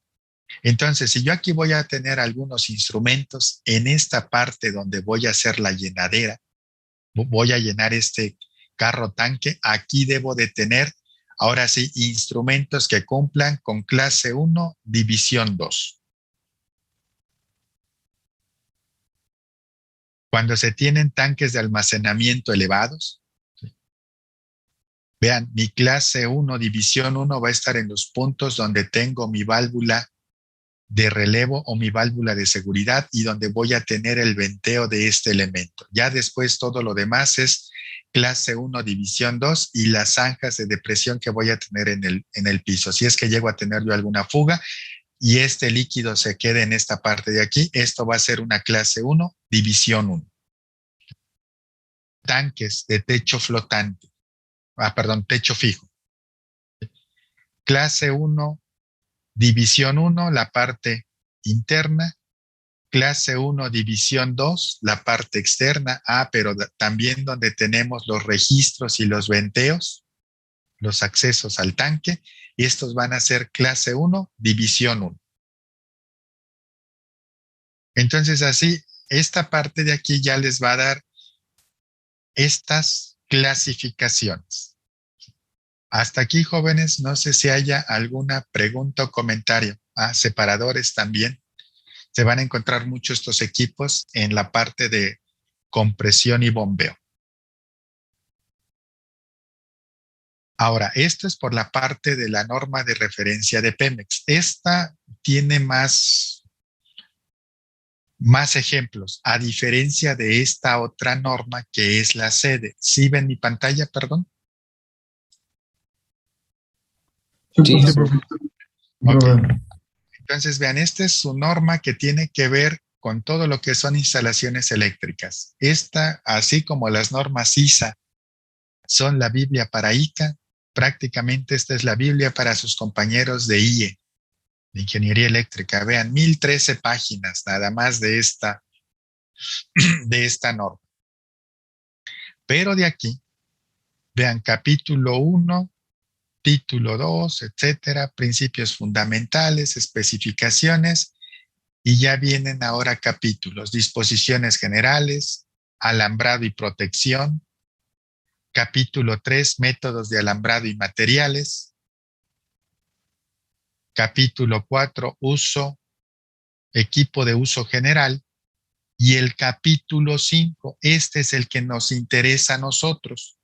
Entonces, si yo aquí voy a tener algunos instrumentos en esta parte donde voy a hacer la llenadera, voy a llenar este carro tanque, aquí debo de tener, ahora sí, instrumentos que cumplan con clase 1, división 2. Cuando se tienen tanques de almacenamiento elevados, ¿sí? Vean, mi clase 1, división 1 va a estar en los puntos donde tengo mi válvula de relevo o mi válvula de seguridad y donde voy a tener el venteo de este elemento. Ya después todo lo demás es clase 1, división 2 y las zanjas de depresión que voy a tener en el piso. Si es que llego a tener yo alguna fuga y este líquido se queda en esta parte de aquí, esto va a ser una clase 1, división 1. Tanques de techo flotante, techo fijo. Clase 1, división 1, la parte interna. Clase 1, división 2, la parte externa. Pero también donde tenemos los registros y los venteos, los accesos al tanque. Y estos van a ser clase 1, división 1. Entonces así, esta parte de aquí ya les va a dar estas clasificaciones. Hasta aquí, jóvenes, no sé si haya alguna pregunta o comentario. Separadores también. Se van a encontrar mucho estos equipos en la parte de compresión y bombeo. Ahora, esto es por la parte de la norma de referencia de Pemex. Esta tiene más ejemplos, a diferencia de esta otra norma que es la sede. ¿Sí ven mi pantalla, perdón? Sí, profesor. Okay. Entonces, vean, esta es su norma que tiene que ver con todo lo que son instalaciones eléctricas. Esta, así como las normas ISA son la Biblia para ICA, prácticamente esta es la Biblia para sus compañeros de IE, de Ingeniería Eléctrica. Vean, 1013 páginas nada más de esta norma. Pero de aquí, vean capítulo 1, título 2, etcétera, principios fundamentales, especificaciones, y ya vienen ahora capítulos, disposiciones generales, alambrado y protección, capítulo 3, métodos de alambrado y materiales, capítulo 4, uso, equipo de uso general, y el capítulo 5, este es el que nos interesa a nosotros,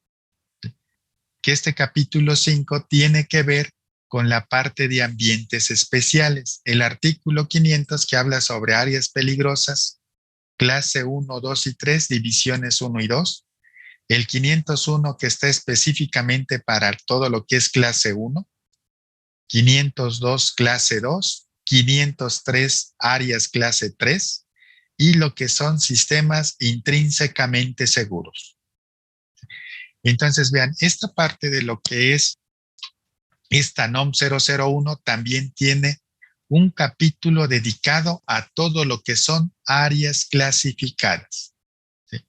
que este capítulo 5 tiene que ver con la parte de ambientes especiales. El artículo 500 que habla sobre áreas peligrosas, clase 1, 2 y 3, divisiones 1 y 2. El 501 que está específicamente para todo lo que es clase 1. 502 clase 2. 503 áreas clase 3. Y lo que son sistemas intrínsecamente seguros. Entonces, vean, esta parte de lo que es esta NOM 001 también tiene un capítulo dedicado a todo lo que son áreas clasificadas. ¿Sí?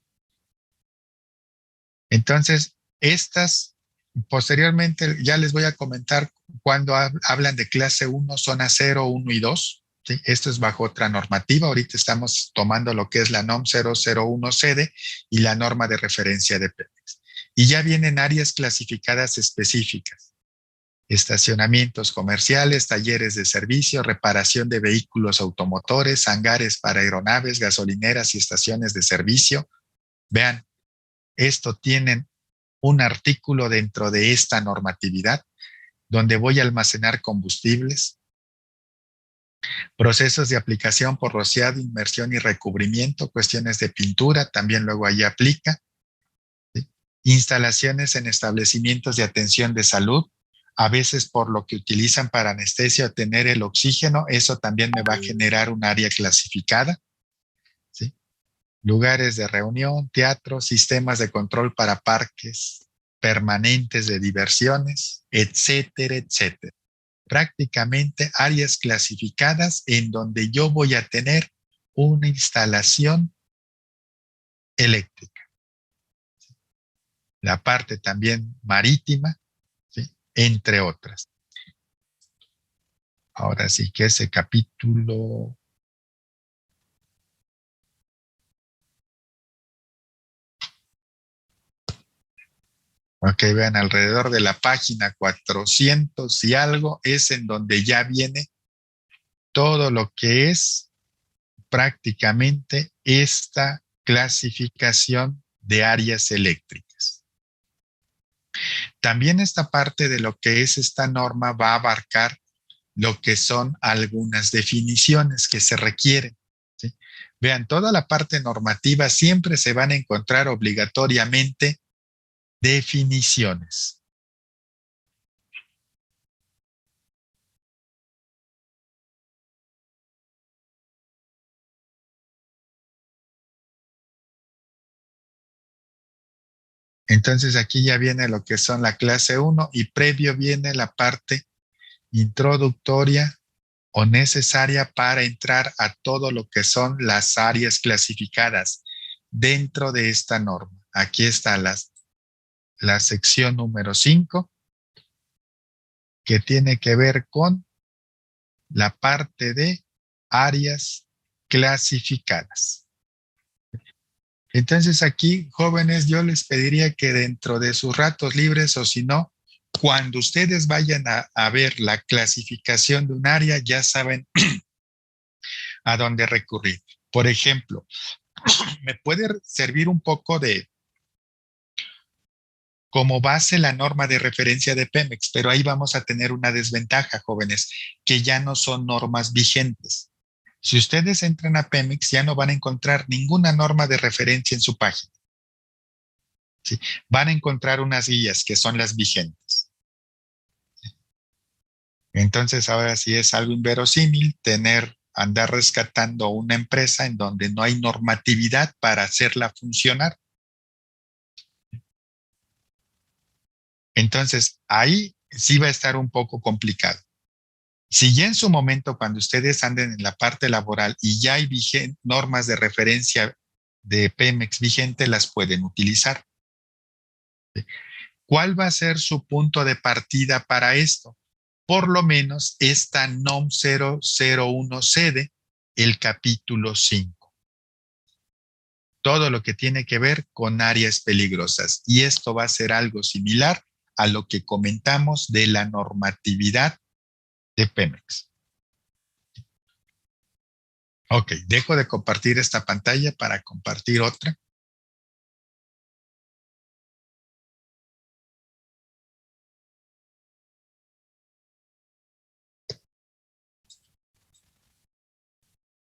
Entonces, estas, posteriormente, ya les voy a comentar cuando hablan de clase 1, zona 0, 1 y 2. ¿Sí? Esto es bajo otra normativa. Ahorita estamos tomando lo que es la NOM 001 sede y la norma de referencia de Pemex. Y ya vienen áreas clasificadas específicas. Estacionamientos comerciales, talleres de servicio, reparación de vehículos automotores, hangares para aeronaves, gasolineras y estaciones de servicio. Vean, esto tienen un artículo dentro de esta normatividad donde voy a almacenar combustibles, procesos de aplicación por rociado, inmersión y recubrimiento, cuestiones de pintura, también luego ahí aplica. ¿Sí? Instalaciones en establecimientos de atención de salud, a veces por lo que utilizan para anestesia o tener el oxígeno, eso también me va a generar un área clasificada. ¿Sí? Lugares de reunión, teatro, sistemas de control para parques permanentes de diversiones, etcétera, etcétera. Prácticamente áreas clasificadas en donde yo voy a tener una instalación eléctrica. La parte también marítima, ¿sí? Entre otras. Ahora sí que ese capítulo... Ok, vean, alrededor de la página 400 y algo es en donde ya viene todo lo que es prácticamente esta clasificación de áreas eléctricas. También esta parte de lo que es esta norma va a abarcar lo que son algunas definiciones que se requieren, ¿sí? Vean, toda la parte normativa siempre se van a encontrar obligatoriamente definiciones. Entonces aquí ya viene lo que son la clase 1 y previo viene la parte introductoria o necesaria para entrar a todo lo que son las áreas clasificadas dentro de esta norma. Aquí está la sección número 5, que tiene que ver con la parte de áreas clasificadas. Entonces aquí, jóvenes, yo les pediría que dentro de sus ratos libres o si no, cuando ustedes vayan a ver la clasificación de un área, ya saben a dónde recurrir. Por ejemplo, me puede servir un poco de como base la norma de referencia de Pemex, pero ahí vamos a tener una desventaja, jóvenes, que ya no son normas vigentes. Si ustedes entran a Pemex, ya no van a encontrar ninguna norma de referencia en su página. ¿Sí? Van a encontrar unas guías que son las vigentes. Entonces, ahora sí es algo inverosímil andar rescatando una empresa en donde no hay normatividad para hacerla funcionar. Entonces, ahí sí va a estar un poco complicado. Si ya en su momento, cuando ustedes anden en la parte laboral y ya hay normas de referencia de Pemex vigente, las pueden utilizar. ¿Cuál va a ser su punto de partida para esto? Por lo menos esta NOM 001 cede el capítulo 5. Todo lo que tiene que ver con áreas peligrosas. Y esto va a ser algo similar a lo que comentamos de la normatividad de Pemex. Ok, dejo de compartir esta pantalla para compartir otra.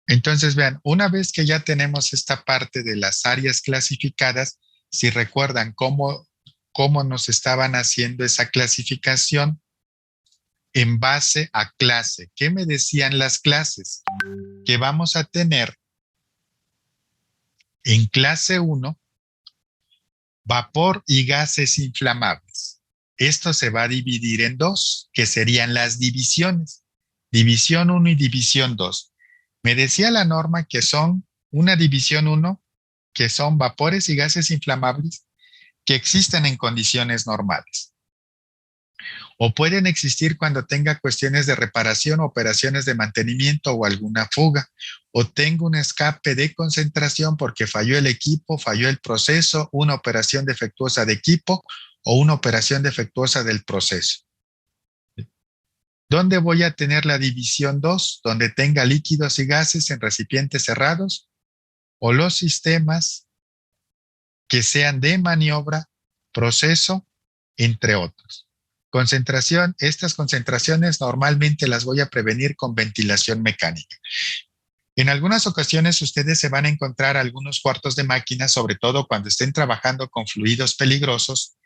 Entonces, vean, una vez que ya tenemos esta parte de las áreas clasificadas, si recuerdan cómo nos estaban haciendo esa clasificación en base a clase. ¿Qué me decían las clases? Que vamos a tener en clase 1 vapor y gases inflamables. Esto se va a dividir en dos, que serían las divisiones. División 1 y división 2. Me decía la norma que son una división 1, que son vapores y gases inflamables que existen en condiciones normales. O pueden existir cuando tenga cuestiones de reparación, operaciones de mantenimiento o alguna fuga. O tengo un escape de concentración porque falló el equipo, falló el proceso, una operación defectuosa de equipo o una operación defectuosa del proceso. ¿Dónde voy a tener la división 2? Donde tenga líquidos y gases en recipientes cerrados o los sistemas que sean de maniobra, proceso, entre otros. Concentración, estas concentraciones normalmente las voy a prevenir con ventilación mecánica. En algunas ocasiones ustedes se van a encontrar algunos cuartos de máquina, sobre todo cuando estén trabajando con fluidos peligrosos,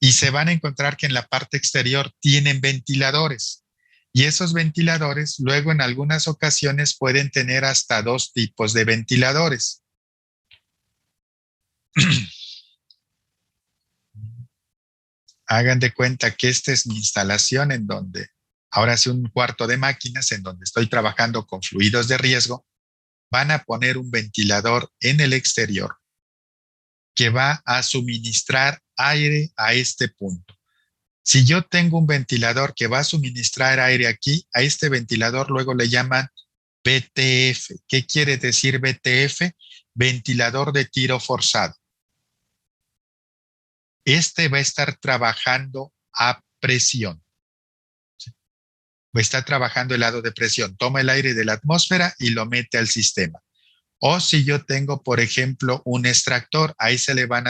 y se van a encontrar que en la parte exterior tienen ventiladores. Y esos ventiladores luego en algunas ocasiones pueden tener hasta 2 tipos de ventiladores. Hagan de cuenta que esta es mi instalación en donde ahora sí un cuarto de máquinas en donde estoy trabajando con fluidos de riesgo. Van a poner un ventilador en el exterior que va a suministrar aire a este punto. Si yo tengo un ventilador que va a suministrar aire aquí, a este ventilador luego le llaman VTF. ¿Qué quiere decir VTF? Ventilador de tiro forzado. Este va a estar trabajando a presión. Va a estar trabajando el lado de presión. Toma el aire de la atmósfera y lo mete al sistema. O si yo tengo, por ejemplo, un extractor, ahí se le van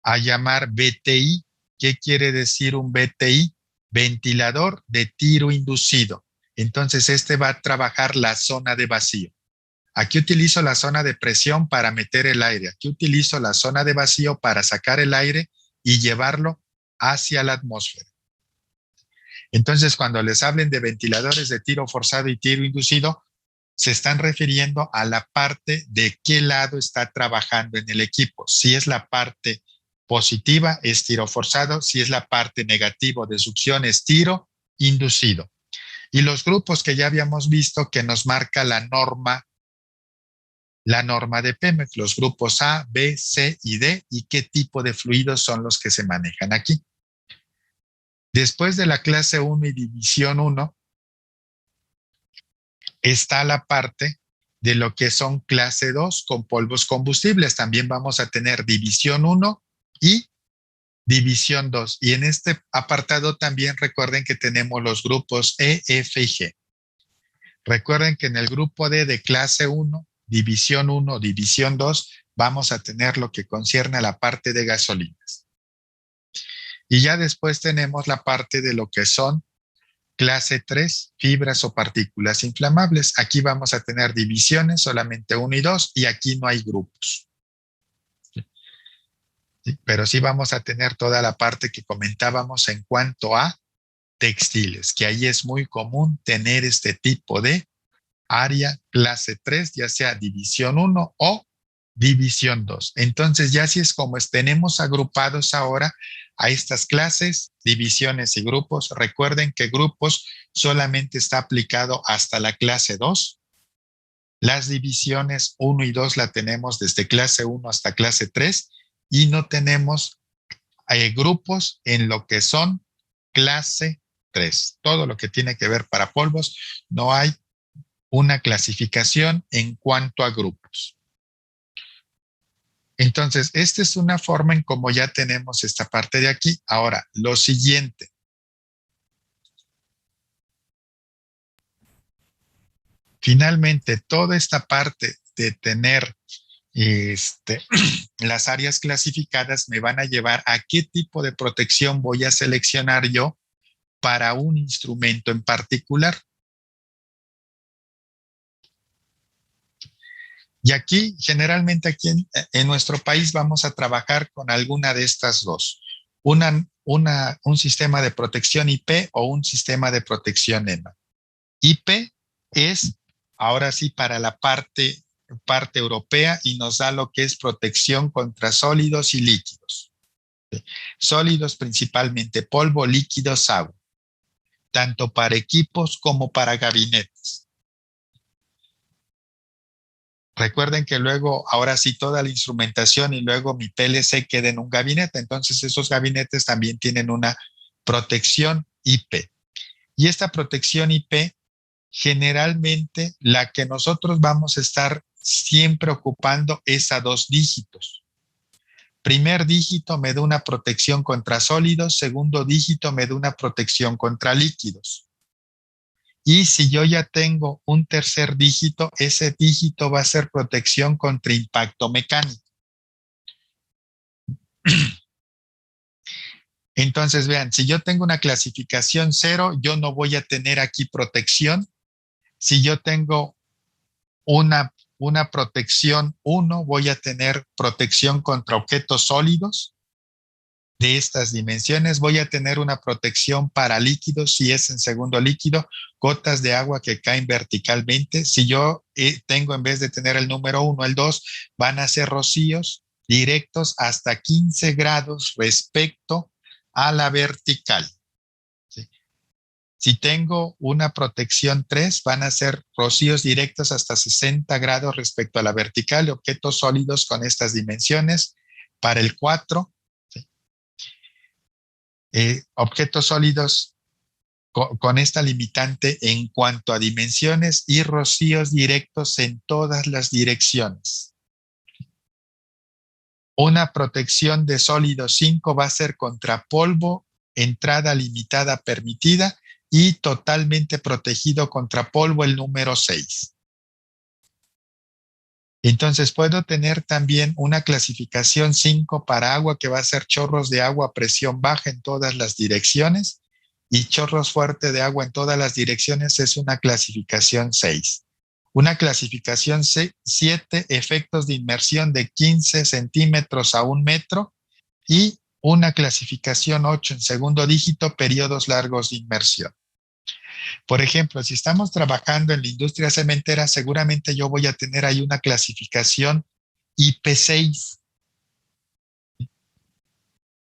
a llamar VTI. ¿Qué quiere decir un VTI? Ventilador de tiro inducido. Entonces, este va a trabajar la zona de vacío. Aquí utilizo la zona de presión para meter el aire. Aquí utilizo la zona de vacío para sacar el aire y llevarlo hacia la atmósfera. Entonces, cuando les hablen de ventiladores de tiro forzado y tiro inducido, se están refiriendo a la parte de qué lado está trabajando en el equipo. Si es la parte positiva, es tiro forzado. Si es la parte negativa de succión, es tiro inducido. Y los grupos que ya habíamos visto que nos marca la norma de Pemex, los grupos A, B, C y D, y qué tipo de fluidos son los que se manejan aquí. Después de la clase 1 y división 1, está la parte de lo que son clase 2 con polvos combustibles. También vamos a tener división 1 y división 2. Y en este apartado también recuerden que tenemos los grupos E, F y G. Recuerden que en el grupo D de clase 1, división 2, vamos a tener lo que concierne a la parte de gasolinas. Y ya después tenemos la parte de lo que son clase 3, fibras o partículas inflamables. Aquí vamos a tener divisiones, solamente 1 y 2, y aquí no hay grupos. ¿Sí? Pero sí vamos a tener toda la parte que comentábamos en cuanto a textiles, que ahí es muy común tener este tipo de área clase 3, ya sea división 1 o división 2. Entonces ya así es como tenemos agrupados ahora a estas clases, divisiones y grupos. Recuerden que grupos solamente está aplicado hasta la clase 2. Las divisiones 1 y 2 la tenemos desde clase 1 hasta clase 3 y no tenemos grupos en lo que son clase 3. Todo lo que tiene que ver para polvos, no hay una clasificación en cuanto a grupos. Entonces, esta es una forma en cómo ya tenemos esta parte de aquí. Ahora, lo siguiente. Finalmente, toda esta parte de tener las áreas clasificadas me van a llevar a qué tipo de protección voy a seleccionar yo para un instrumento en particular. Y aquí, generalmente aquí en nuestro país vamos a trabajar con alguna de estas dos. Un sistema de protección IP o un sistema de protección EMA. IP es, ahora sí, para la parte europea y nos da lo que es protección contra sólidos y líquidos. Sólidos principalmente polvo, líquidos, agua. Tanto para equipos como para gabinetes. Recuerden que luego, ahora sí, toda la instrumentación y luego mi PLC queda en un gabinete. Entonces, esos gabinetes también tienen una protección IP. Y esta protección IP, generalmente, la que nosotros vamos a estar siempre ocupando es a 2 dígitos. Primer dígito me da una protección contra sólidos, segundo dígito me da una protección contra líquidos. Y si yo ya tengo un tercer dígito, ese dígito va a ser protección contra impacto mecánico. Entonces, vean, si yo tengo una clasificación 0, yo no voy a tener aquí protección. Si yo tengo una protección 1, voy a tener protección contra objetos sólidos de estas dimensiones. Voy a tener una protección para líquidos, si es en segundo líquido, gotas de agua que caen verticalmente. Si yo tengo, en vez de tener el número 1, el 2, van a ser rocíos directos hasta 15 grados respecto a la vertical. ¿Sí? Si tengo una protección 3, van a ser rocíos directos hasta 60 grados respecto a la vertical, objetos sólidos con estas dimensiones. Para el 4, objetos sólidos con esta limitante en cuanto a dimensiones y rocíos directos en todas las direcciones. Una protección de sólido 5 va a ser contra polvo, entrada limitada permitida y totalmente protegido contra polvo el número 6. Entonces puedo tener también una clasificación 5 para agua que va a ser chorros de agua a presión baja en todas las direcciones y chorros fuertes de agua en todas las direcciones es una clasificación 6. Una clasificación 7, efectos de inmersión de 15 centímetros a 1 metro y una clasificación 8 en segundo dígito, periodos largos de inmersión. Por ejemplo, si estamos trabajando en la industria cementera, seguramente yo voy a tener ahí una clasificación IP6.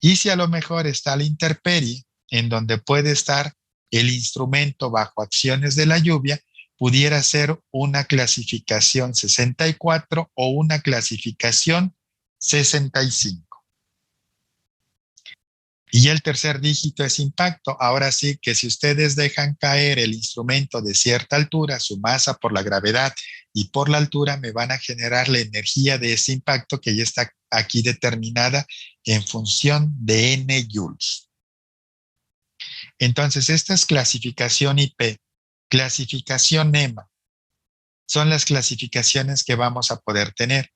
Y si a lo mejor está la intemperie, en donde puede estar el instrumento bajo acciones de la lluvia, pudiera ser una clasificación 64 o una clasificación 65. Y el tercer dígito es impacto. Ahora sí que si ustedes dejan caer el instrumento de cierta altura, su masa por la gravedad y por la altura, me van a generar la energía de ese impacto que ya está aquí determinada en función de N joules. Entonces, esta es clasificación IP, clasificación EMA. Son las clasificaciones que vamos a poder tener.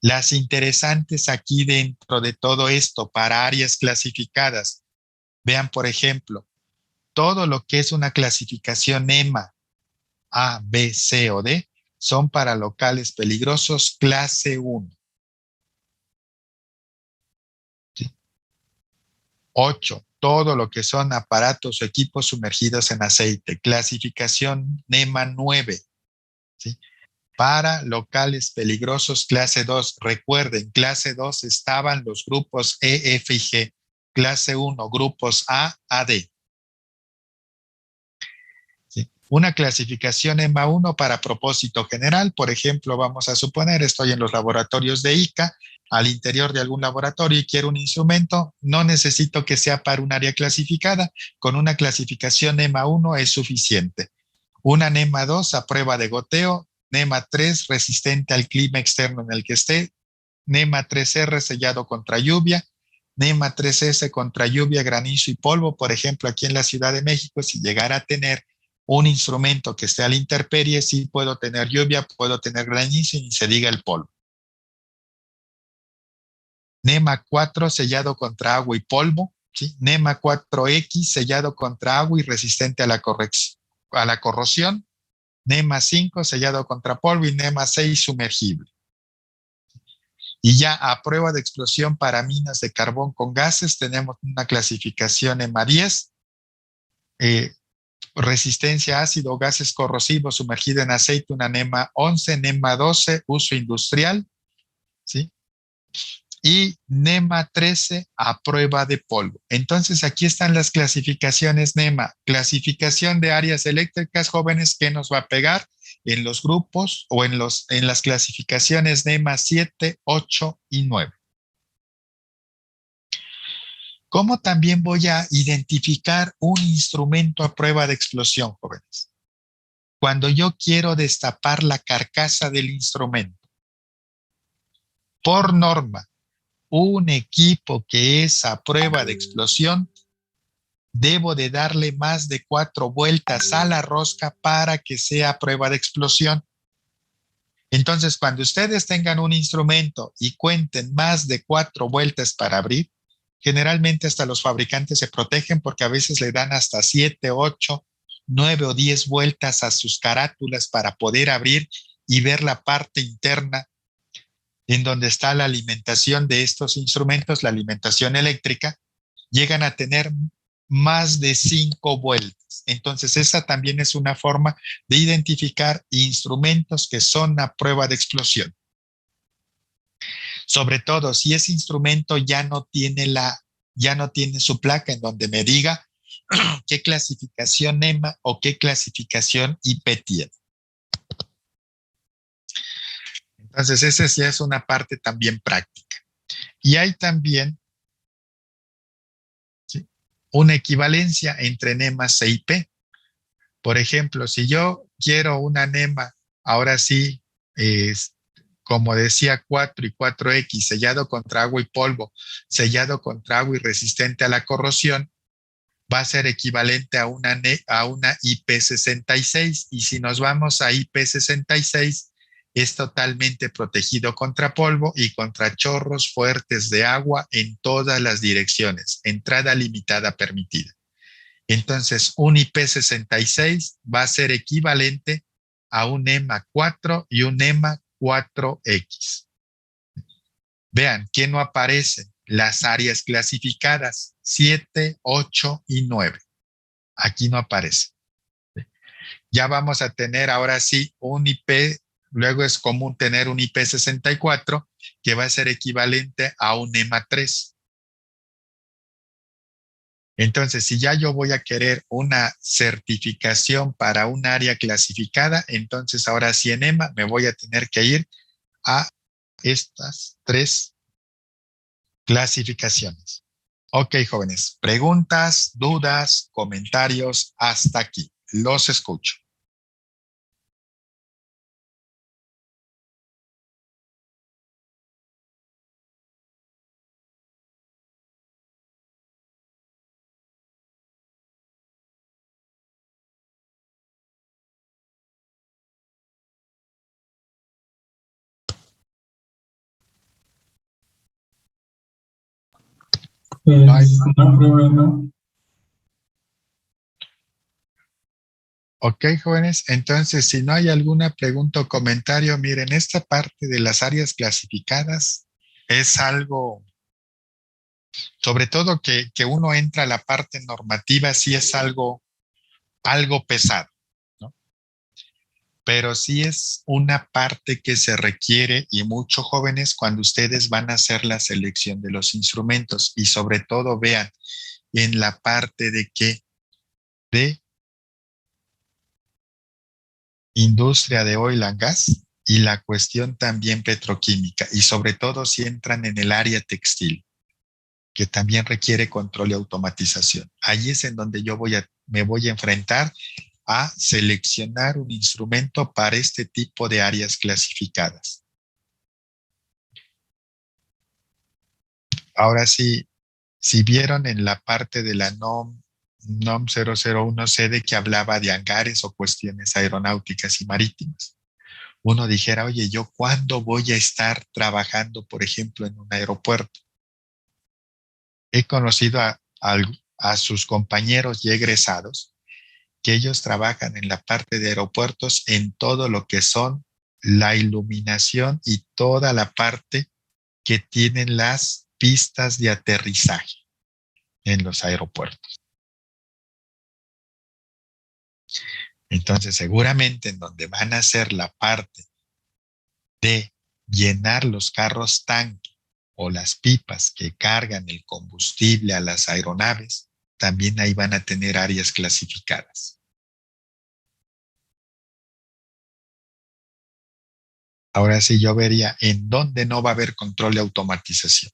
Las interesantes aquí dentro de todo esto para áreas clasificadas. Vean, por ejemplo, todo lo que es una clasificación EMA, A, B, C o D, son para locales peligrosos clase 1. 8. Todo lo que son aparatos o equipos sumergidos en aceite. Clasificación EMA 9. ¿Sí? Para locales peligrosos clase 2. Recuerden, clase 2 estaban los grupos E, F y G. Clase 1, grupos A, D. ¿Sí? Una clasificación EMA 1 para propósito general. Por ejemplo, vamos a suponer, estoy en los laboratorios de ICA, al interior de algún laboratorio y quiero un instrumento, no necesito que sea para un área clasificada. Con una clasificación EMA 1 es suficiente. Una NEMA 2 a prueba de goteo, NEMA 3 resistente al clima externo en el que esté, NEMA 3R sellado contra lluvia, NEMA 3S contra lluvia, granizo y polvo. Por ejemplo, aquí en la Ciudad de México, si llegara a tener un instrumento que esté a la intemperie, sí puedo tener lluvia, puedo tener granizo y ni se diga el polvo. NEMA 4 sellado contra agua y polvo, ¿sí? NEMA 4X sellado contra agua y resistente a la corrosión. NEMA 5 sellado contra polvo y NEMA 6 sumergible. Y ya a prueba de explosión para minas de carbón con gases tenemos una clasificación EMA 10, resistencia a ácido, gases corrosivos sumergida en aceite, una NEMA 11, NEMA 12, uso industrial, ¿sí? Y NEMA 13 a prueba de polvo. Entonces aquí están las clasificaciones NEMA. Clasificación de áreas eléctricas jóvenes, ¿qué nos va a pegar? En los grupos o en las clasificaciones NEMA 7, 8 y 9. ¿Cómo también voy a identificar un instrumento a prueba de explosión, jóvenes? Cuando yo quiero destapar la carcasa del instrumento, por norma, un equipo que es a prueba de explosión, debo de darle más de 4 vueltas a la rosca para que sea a prueba de explosión. Entonces, cuando ustedes tengan un instrumento y cuenten más de 4 vueltas para abrir, generalmente hasta los fabricantes se protegen porque a veces le dan hasta 7, 8, 9 o 10 vueltas a sus carátulas para poder abrir y ver la parte interna en donde está la alimentación de estos instrumentos, la alimentación eléctrica. Llegan a tener más de 5 vueltas. Entonces, esa también es una forma de identificar instrumentos que son a prueba de explosión. Sobre todo si ese instrumento ya no tiene su placa en donde me diga qué clasificación EMA o qué clasificación IP tiene. Entonces, esa ya es una parte también práctica. Y hay también, ¿sí?, una equivalencia entre NEMAs e IP. Por ejemplo, si yo quiero una NEMA, ahora sí, como decía 4 y 4X, sellado contra agua y polvo, sellado contra agua y resistente a la corrosión, va a ser equivalente a una IP66. Y si nos vamos a IP66, es totalmente protegido contra polvo y contra chorros fuertes de agua en todas las direcciones. Entrada limitada permitida. Entonces, un IP66 va a ser equivalente a un EMA 4 y un EMA 4X. Vean, ¿qué no aparecen? Las áreas clasificadas 7, 8 y 9. Aquí no aparece. Ya vamos a tener ahora sí un IP, luego es común tener un IP64 que va a ser equivalente a un EMA 3. Entonces, si ya yo voy a querer una certificación para un área clasificada, entonces ahora sí en EMA me voy a tener que ir a estas 3 clasificaciones. Ok, jóvenes, preguntas, dudas, comentarios, hasta aquí. Los escucho. No hay problema. Ok, jóvenes, entonces si no hay alguna pregunta o comentario, miren, esta parte de las áreas clasificadas es algo, sobre todo que uno entra a la parte normativa, sí es algo pesado, ¿no? Pero sí es una parte que se requiere y mucho jóvenes cuando ustedes van a hacer la selección de los instrumentos y sobre todo vean en la parte de que de industria de oil and gas y la cuestión también petroquímica y sobre todo si entran en el área textil, que también requiere control y automatización. Ahí es en donde yo me voy a enfrentar a seleccionar un instrumento para este tipo de áreas clasificadas. Ahora sí, si vieron en la parte de la NOM 001 sede que hablaba de hangares o cuestiones aeronáuticas y marítimas, uno dijera, oye, ¿yo cuándo voy a estar trabajando, por ejemplo, en un aeropuerto? He conocido a sus compañeros y egresados que ellos trabajan en la parte de aeropuertos en todo lo que son la iluminación y toda la parte que tienen las pistas de aterrizaje en los aeropuertos. Entonces, seguramente en donde van a hacer la parte de llenar los carros tanque o las pipas que cargan el combustible a las aeronaves, también ahí van a tener áreas clasificadas. Ahora sí yo vería en dónde no va a haber control de automatización.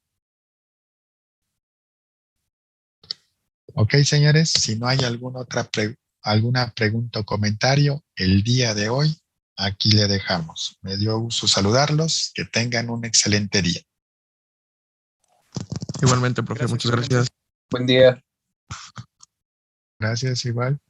Ok, señores, si no hay alguna pregunta o comentario, el día de hoy aquí le dejamos. Me dio gusto saludarlos. Que tengan un excelente día. Igualmente, profe, muchas gracias. Buen día. Gracias, igual.